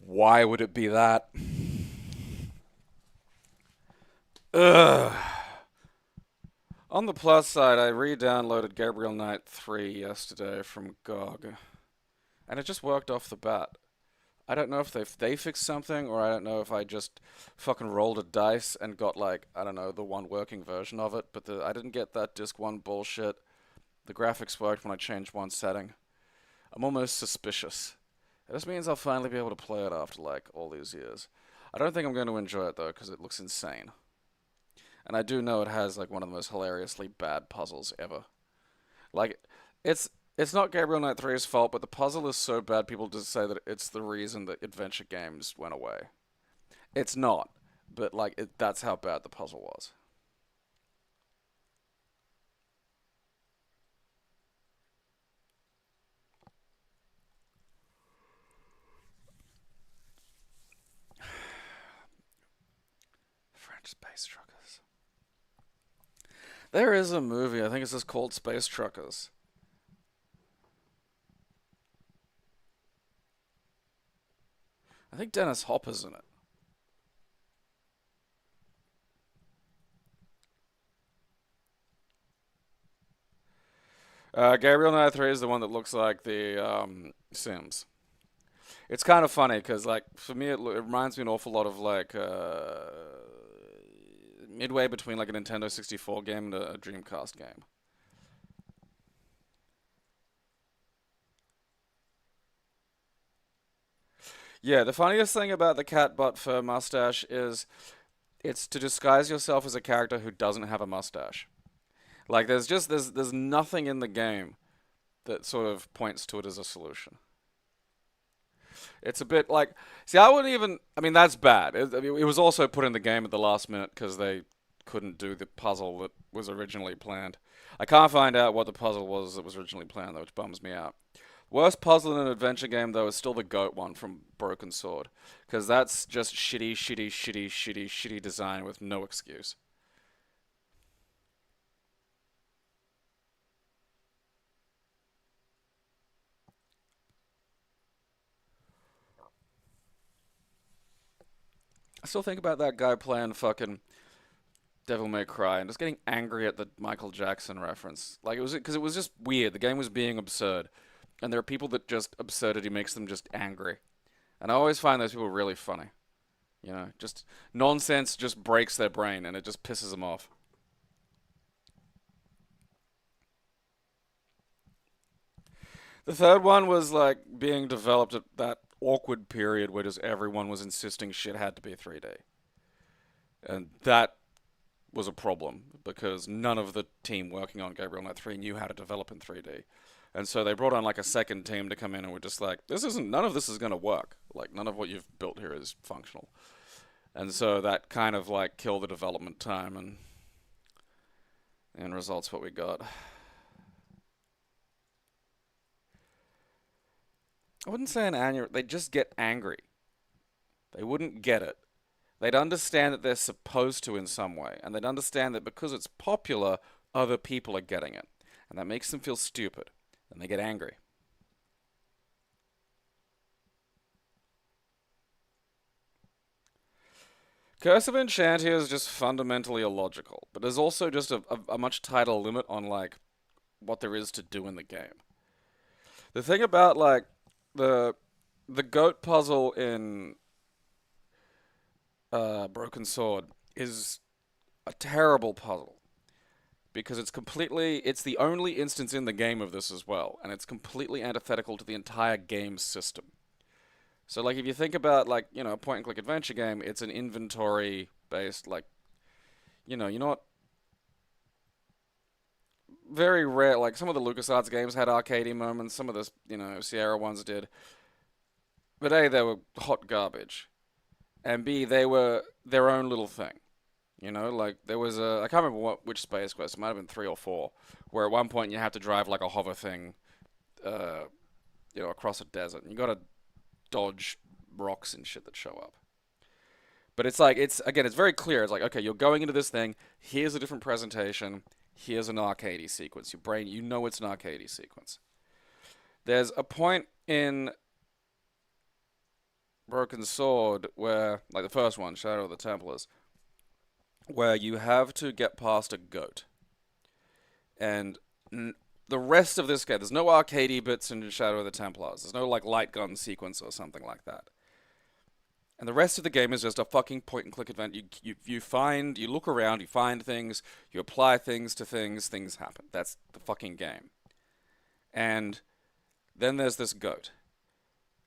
Why would it be that? Ugh. On the plus side, I re-downloaded Gabriel Knight 3 yesterday from GOG, and it just worked off the bat. I don't know if they fixed something, or I don't know if I just fucking rolled a dice and got like, I don't know, the one working version of it, but I didn't get that disc 1 bullshit. The graphics worked when I changed one setting. I'm almost suspicious. This means I'll finally be able to play it after like all these years. I don't think I'm going to enjoy it though, because it looks insane. And I do know it has like one of the most hilariously bad puzzles ever. Like, it's not Gabriel Knight 3's fault, but the puzzle is so bad people just say that it's the reason that adventure games went away. It's not, but like that's how bad the puzzle was. French Space Truckers. There is a movie, I think it's just called Space Truckers. I think Dennis Hopper's in it. Gabriel Knight 3 is the one that looks like the Sims. It's kind of funny because, like, for me, it reminds me an awful lot of like midway between like a Nintendo 64 game and a Dreamcast game. Yeah, the funniest thing about the cat butt fur mustache is it's to disguise yourself as a character who doesn't have a mustache. Like, there's nothing in the game that sort of points to it as a solution. It's a bit like, see, I wouldn't even. I mean, that's bad. I mean, it was also put in the game at the last minute because they couldn't do the puzzle that was originally planned. I can't find out what the puzzle was that was originally planned, though, which bums me out. Worst puzzle in an adventure game, though, is still the goat one from Broken Sword, because that's just shitty, shitty, shitty, shitty, shitty design with no excuse. I still think about that guy playing fucking Devil May Cry and just getting angry at the Michael Jackson reference. Like, it was because it was just weird. The game was being absurd, and there are people that just absurdity makes them just angry. And I always find those people really funny. You know, just nonsense just breaks their brain and it just pisses them off. The third one was like being developed at that awkward period where just everyone was insisting shit had to be 3D. And that was a problem because none of the team working on Gabriel Knight 3 knew how to develop in 3D. And so they brought on like a second team to come in and were just like, none of this is going to work. Like, none of what you've built here is functional. And so that kind of like killed the development time and results what we got. I wouldn't say an aneurysm. They'd just get angry. They wouldn't get it. They'd understand that they're supposed to in some way, and they'd understand that because it's popular, other people are getting it, and that makes them feel stupid, and they get angry. Curse of Enchantia is just fundamentally illogical, but there's also just a much tighter limit on like what there is to do in the game. The thing about like the the goat puzzle in Broken Sword is a terrible puzzle because it's the only instance in the game of this as well, and it's completely antithetical to the entire game system. So like if you think about like, a point and click adventure game, it's an inventory based like, you're not very rare. Like some of the LucasArts games had arcadey moments, some of the, Sierra ones did. But A, they were hot garbage. And B, they were their own little thing. Like there was I can't remember which Space Quest, it might have been 3 or 4, where at one point you have to drive like a hover thing, uh, across a desert. And you gotta dodge rocks and shit that show up. But it's like, it's very clear. It's like, okay, you're going into this thing, here's a different presentation, here's an arcadey sequence. Your brain, it's an arcadey sequence. There's a point in Broken Sword where, like the first one, Shadow of the Templars, where you have to get past a goat. And the rest of this game, there's no arcadey bits in Shadow of the Templars. There's no like light gun sequence or something like that. And the rest of the game is just a fucking point and click adventure. You look around, you find things, you apply things to things, things happen. That's the fucking game. And then there's this goat.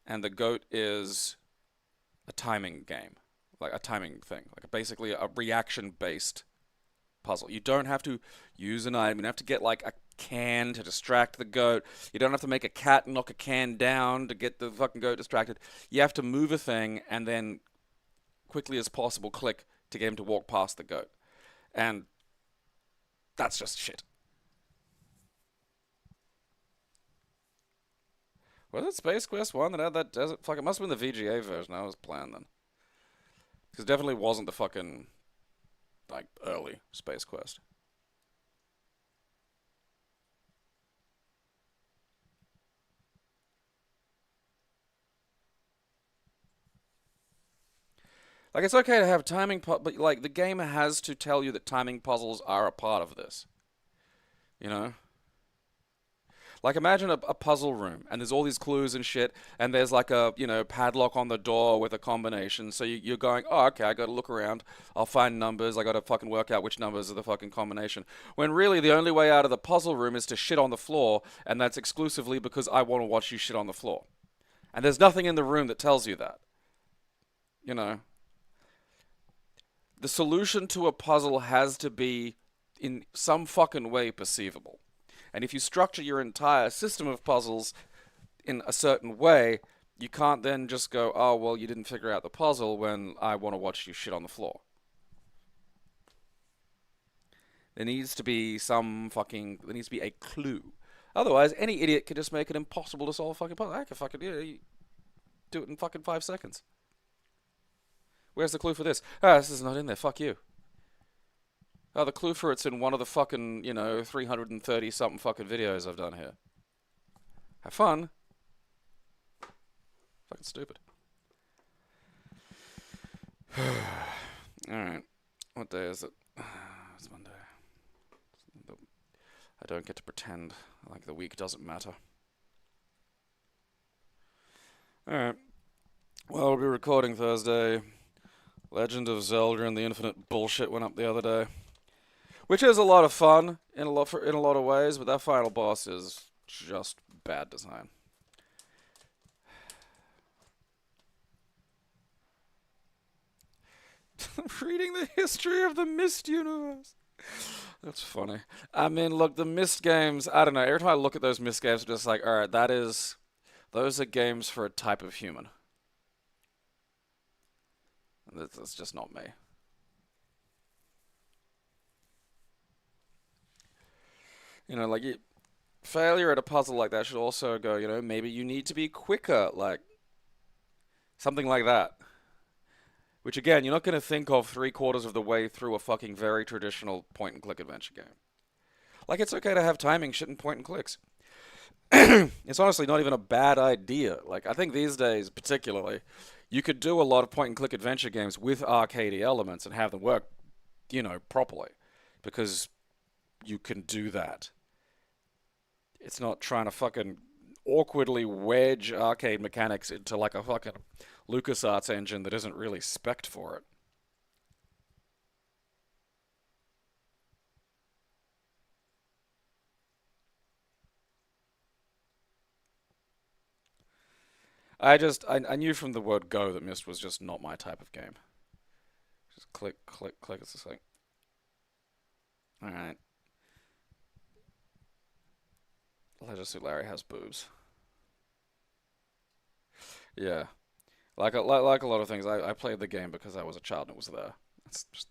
And the goat is a timing game. Like a timing thing. Like basically a reaction-based puzzle. You don't have to use an item. You don't have to get like a can to distract the goat. You don't have to make a cat knock a can down to get the fucking goat distracted. You have to move a thing and then quickly as possible click to get him to walk past the goat. And that's just shit. Was it Space Quest 1 that had that desert? Fuck, it must have been the VGA version I was playing then. Because it definitely wasn't the fucking, like, early Space Quest. Like, it's okay to have timing, but, like, the game has to tell you that timing puzzles are a part of this. You know? Like, imagine a puzzle room, and there's all these clues and shit, and there's like a, padlock on the door with a combination. So you're going, oh, okay, I gotta look around. I'll find numbers. I gotta fucking work out which numbers are the fucking combination. When really the only way out of the puzzle room is to shit on the floor, and that's exclusively because I want to watch you shit on the floor. And there's nothing in the room that tells you that. The solution to a puzzle has to be in some fucking way perceivable. And if you structure your entire system of puzzles in a certain way, you can't then just go, oh, well, you didn't figure out the puzzle when I want to watch you shit on the floor. There needs to be a clue. Otherwise, any idiot could just make it impossible to solve a fucking puzzle. I can fucking you do it in fucking 5 seconds. Where's the clue for this? This is not in there. Fuck you. Oh, the clue for it's in one of the fucking, 330-something fucking videos I've done here. Have fun. Fucking stupid. Alright. What day is it? It's Monday. I don't get to pretend like the week doesn't matter. Alright. Well, I'll be recording Thursday. Legend of Zelda and the Infinite bullshit went up the other day. Which is a lot of fun in a lot of ways, but that final boss is just bad design. Reading the history of the Myst universe. That's funny. I mean, look, the Myst games, I don't know, every time I look at those Myst games, I'm just like, alright, those are games for a type of human. That's just not me. Failure at a puzzle like that should also go, maybe you need to be quicker, like, something like that. Which, again, you're not going to think of 3/4 of the way through a fucking very traditional point-and-click adventure game. Like, it's okay to have timing shit and point-and-clicks. It's honestly not even a bad idea. Like, I think these days, particularly, you could do a lot of point-and-click adventure games with arcadey elements and have them work, properly. Because you can do that. It's not trying to fucking awkwardly wedge arcade mechanics into like a fucking LucasArts engine that isn't really spec'd for it. I knew from the word go that Myst was just not my type of game. Just click, click, click. It's just like, alright. Leisure Suit Larry has boobs. Yeah. Like a lot of things, I played the game because I was a child and it was there. It's just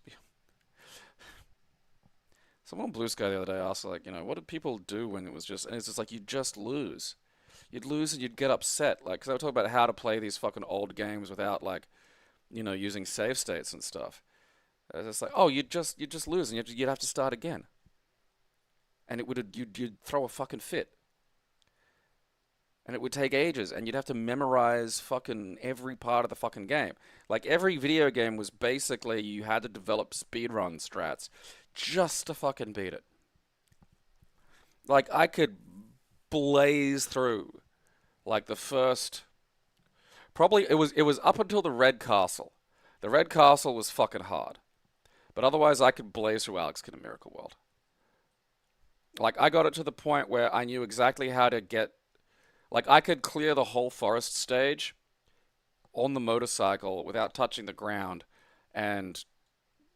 someone on Blue Sky the other day asked, like, what did people do when it was just, and it's just like, you'd just lose. You'd lose and you'd get upset. Like, because I was talking about how to play these fucking old games without, like, using save states and stuff. It's just like, oh, you'd just lose and you'd have to start again. And you'd throw a fucking fit. And it would take ages, and you'd have to memorize fucking every part of the fucking game. Like, every video game was basically you had to develop speedrun strats just to fucking beat it. Like, I could blaze through, like, the first... Probably, it was up until the Red Castle. The Red Castle was fucking hard. But otherwise, I could blaze through Alex Kidd in Miracle World. Like, I got it to the point where I knew exactly how to get... Like, I could clear the whole forest stage on the motorcycle without touching the ground and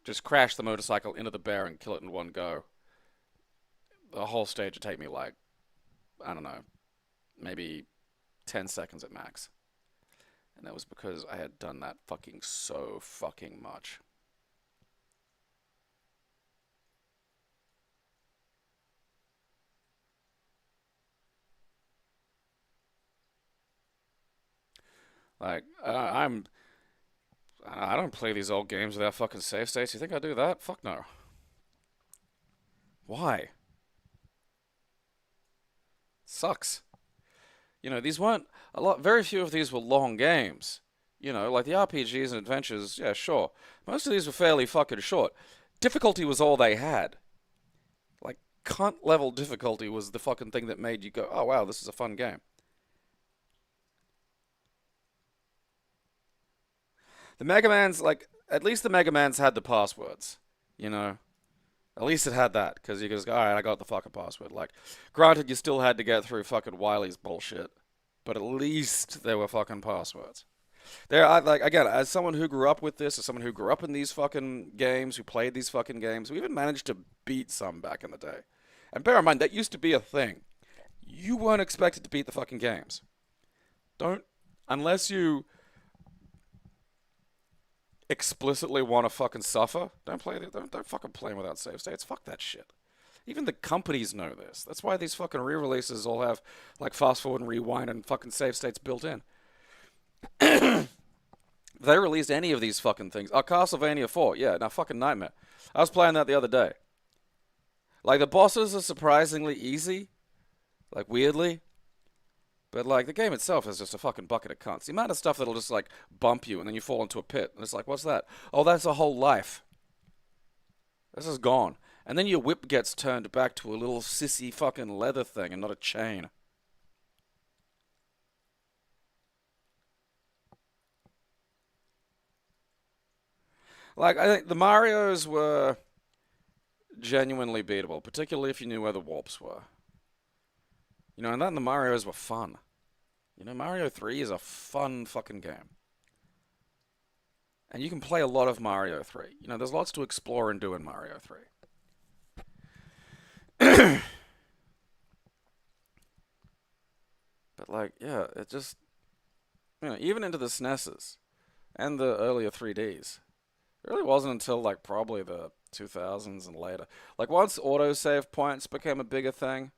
just crash the motorcycle into the bear and kill it in one go. The whole stage would take me, like, I don't know, maybe 10 seconds at max. And that was because I had done that fucking so fucking much. Like, I don't play these old games without fucking save states. You think I do that? Fuck no. Why? Sucks. These weren't very few of these were long games. Like the RPGs and adventures, yeah, sure. Most of these were fairly fucking short. Difficulty was all they had. Like, cunt level difficulty was the fucking thing that made you go, oh wow, this is a fun game. The Mega Man's, like, at least the Mega Man's had the passwords. You know? At least it had that, because you could just go, alright, I got the fucking password. Like, granted, you still had to get through fucking Wily's bullshit, but at least there were fucking passwords. Like, again, as someone who grew up with this, as someone who grew up in these fucking games, who played these fucking games, we even managed to beat some back in the day. And bear in mind, that used to be a thing. You weren't expected to beat the fucking games. Don't, unless you explicitly want to fucking suffer, don't fucking play without save states. Fuck that shit. Even the companies know this. That's why these fucking re-releases all have, like, fast forward and rewind and fucking save states built in. If they released any of these fucking things. Oh, Castlevania 4. Yeah, now fucking nightmare. I was playing that the other day. Like, the bosses are surprisingly easy. Like, weirdly. But, like, the game itself is just a fucking bucket of cunts. The amount of stuff that'll just, like, bump you and then you fall into a pit. And it's like, what's that? Oh, that's a whole life. This is gone. And then your whip gets turned back to a little sissy fucking leather thing and not a chain. Like, I think the Marios were genuinely beatable, particularly if you knew where the warps were. And then the Marios were fun. Mario 3 is a fun fucking game. And you can play a lot of Mario 3. There's lots to explore and do in Mario 3. But, like, yeah, it just... even into the SNESes and the earlier 3Ds. It really wasn't until, like, probably the 2000s and later. Like, once autosave points became a bigger thing,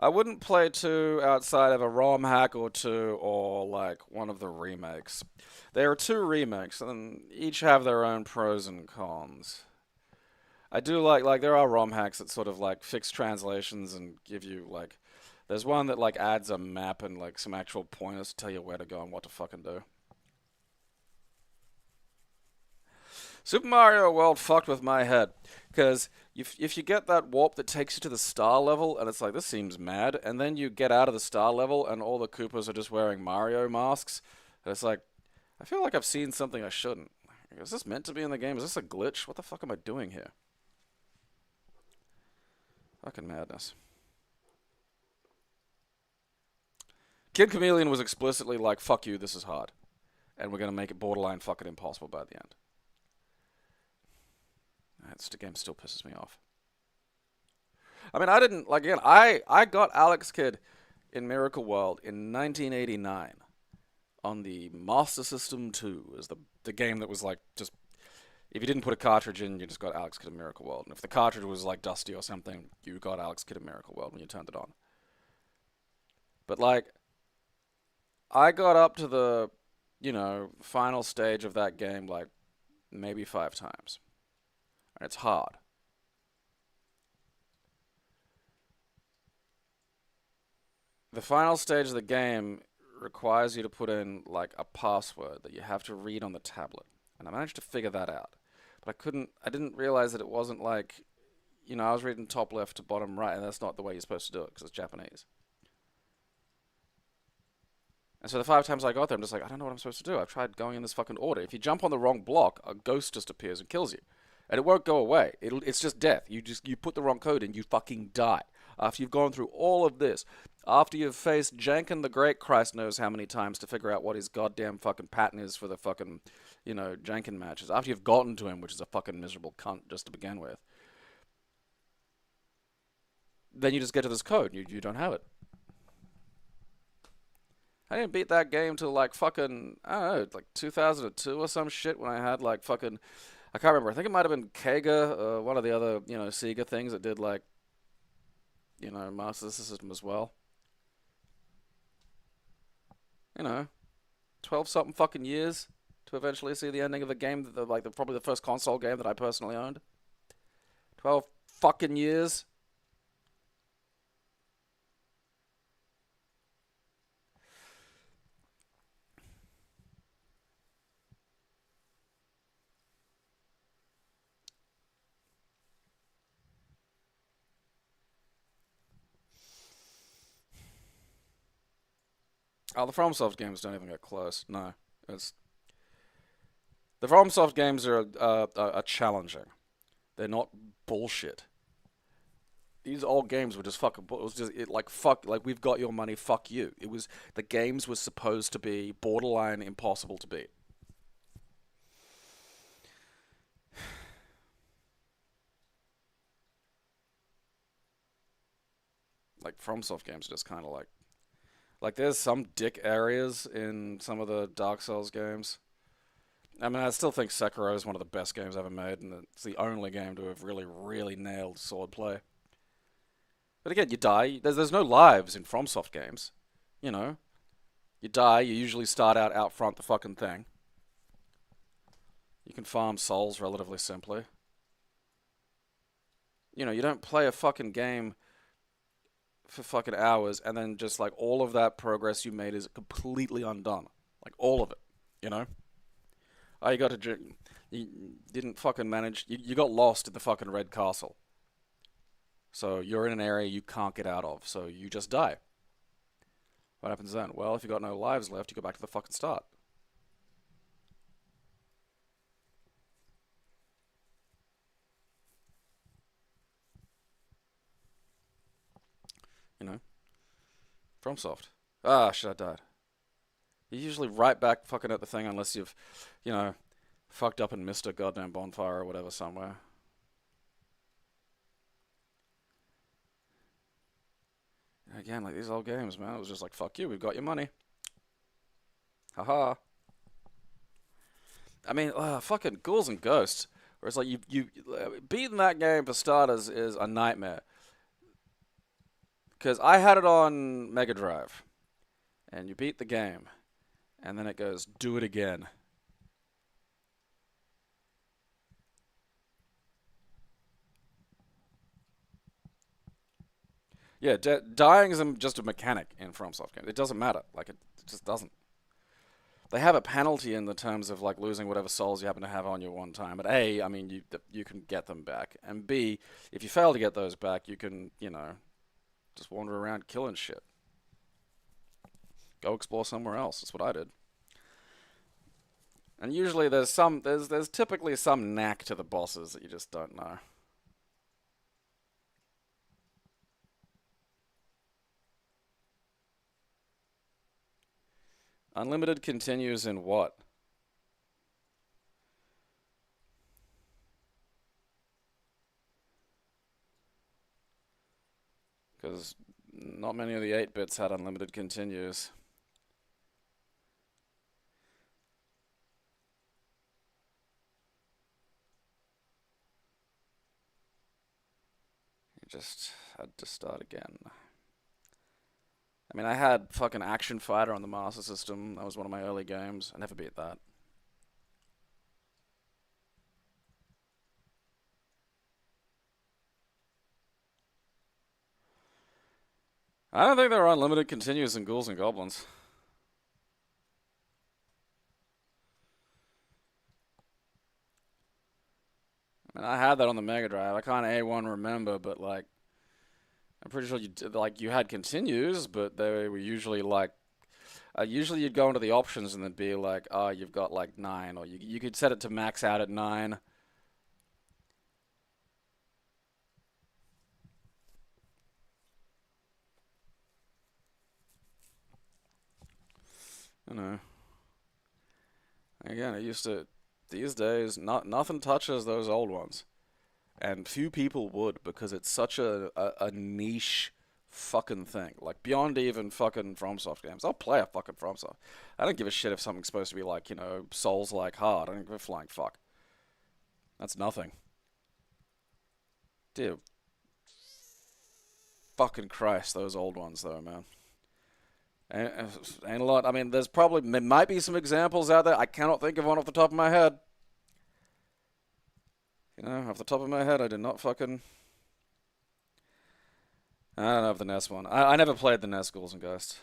I wouldn't play 2 outside of a ROM hack or 2 or, like, one of the remakes. There are 2 remakes, and each have their own pros and cons. I do like, there are ROM hacks that sort of, like, fix translations and give you, like, there's one that, like, adds a map and, like, some actual pointers to tell you where to go and what to fucking do. Super Mario World fucked with my head. Because if you get that warp that takes you to the star level, and it's like, this seems mad, and then you get out of the star level, and all the Koopas are just wearing Mario masks, and it's like, I feel like I've seen something I shouldn't. Is this meant to be in the game? Is this a glitch? What the fuck am I doing here? Fucking madness. Kid Chameleon was explicitly like, fuck you, this is hard. And we're going to make it borderline fucking impossible by the end. The game still pisses me off. I mean, I didn't, like, again, I got Alex Kidd in Miracle World in 1989 on the Master System 2 as the game that was like, just, if you didn't put a cartridge in, you just got Alex Kidd in Miracle World. And if the cartridge was like dusty or something, you got Alex Kidd in Miracle World when you turned it on. But like, I got up to the, final stage of that game like maybe 5 times. And it's hard. The final stage of the game requires you to put in like a password that you have to read on the tablet. And I managed to figure that out. But I didn't realize that it wasn't like, I was reading top left to bottom right, and that's not the way you're supposed to do it because it's Japanese. And so the 5 times I got there, I'm just like, I don't know what I'm supposed to do. I've tried going in this fucking order. If you jump on the wrong block, a ghost just appears and kills you. And it won't go away. It's just death. You put the wrong code in, you fucking die. After you've gone through all of this, after you've faced Jankin the Great, Christ knows how many times to figure out what his goddamn fucking pattern is for the fucking, Jankin matches. After you've gotten to him, which is a fucking miserable cunt just to begin with, then you just get to this code. You don't have it. I didn't beat that game till like fucking, I don't know, like 2002 or some shit when I had like fucking, I can't remember. I think it might have been Kega, one of the other, Sega things that did like, Master System as well. 12 something fucking years to eventually see the ending of the game, probably the first console game that I personally owned. 12 fucking years. Oh, the FromSoft games don't even get close. No, it's the FromSoft games are challenging. They're not bullshit. These old games were just fucking. It was just fuck. Like, we've got your money. Fuck you. It was, the games were supposed to be borderline impossible to beat. Like, FromSoft games are just kind of like there's some dick areas in some of the Dark Souls games. I mean, I still think Sekiro is one of the best games ever made, and it's the only game to have really, really nailed swordplay. But again, you die. There's no lives in FromSoft games. You die. You usually start out front the fucking thing. You can farm souls relatively simply. You don't play a fucking game for fucking hours and then just like all of that progress you made is completely undone. Like all of it. Oh, you got to. You didn't fucking manage. You got lost in the fucking Red Castle. So you're in an area you can't get out of, so you just die. What happens then? Well, if you got no lives left, you go back to the fucking start. FromSoft. Ah, shit, I died. You're usually right back fucking at the thing unless you've, fucked up and missed a goddamn bonfire or whatever somewhere. Again, like these old games, man, it was just like, fuck you, we've got your money. Haha. I mean, fucking Ghouls and Ghosts, where it's like you beating that game for starters is a nightmare. Because I had it on Mega Drive, and you beat the game, and then it goes, do it again. Yeah, dying is just a mechanic in FromSoft games. It doesn't matter. Like, it just doesn't. they have a penalty in the terms of like losing whatever souls you happen to have on you one time. But A, I mean, you can get them back, and B, if you fail to get those back, you can, you know, just wander around killing shit. Go explore somewhere else. That's what I did. And usually there's typically some knack to the bosses that you just don't know. Unlimited continues in what? Because not many of the 8-bits had unlimited continues. You just had to start again. I mean, I had fucking Action Fighter on the Master System. That was one of my early games. I never beat that. I don't think there are unlimited continues in Ghouls and Goblins. I mean, I had that on the Mega Drive. I can't A1 remember, but like, I'm pretty sure you had continues, but they were usually like, usually you'd go into the options and it'd be like, oh, you've got like 9, or you could set it to max out at 9. You know. Again, it used to. These days, nothing touches those old ones, and few people would because it's such a niche fucking thing. Like beyond even fucking FromSoft games, I'll play a fucking FromSoft. I don't give a shit if something's supposed to be like, you know, Souls-like hard. I don't give a flying fuck. That's nothing. Dear fucking Christ, those old ones though, man. Ain't a lot. I mean, there might be some examples out there. I cannot think of one off the top of my head. You know, off the top of my head, I did not fucking. I don't know if the NES one. I never played the NES Ghouls and Ghosts.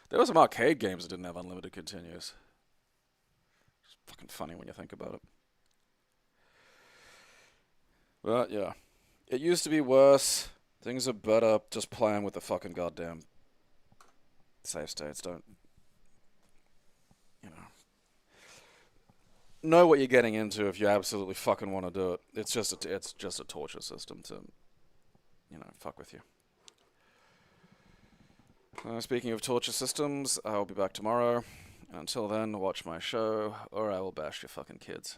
There were some arcade games that didn't have unlimited continues. It's fucking funny when you think about it. But yeah, it used to be worse. Things are better. Just playing with the fucking goddamn save states. Don't, you know what you're getting into if you absolutely fucking want to do it. It's just a torture system to, you know, fuck with you. Speaking of torture systems, I'll be back tomorrow. Until then, watch my show, or I will bash your fucking kids.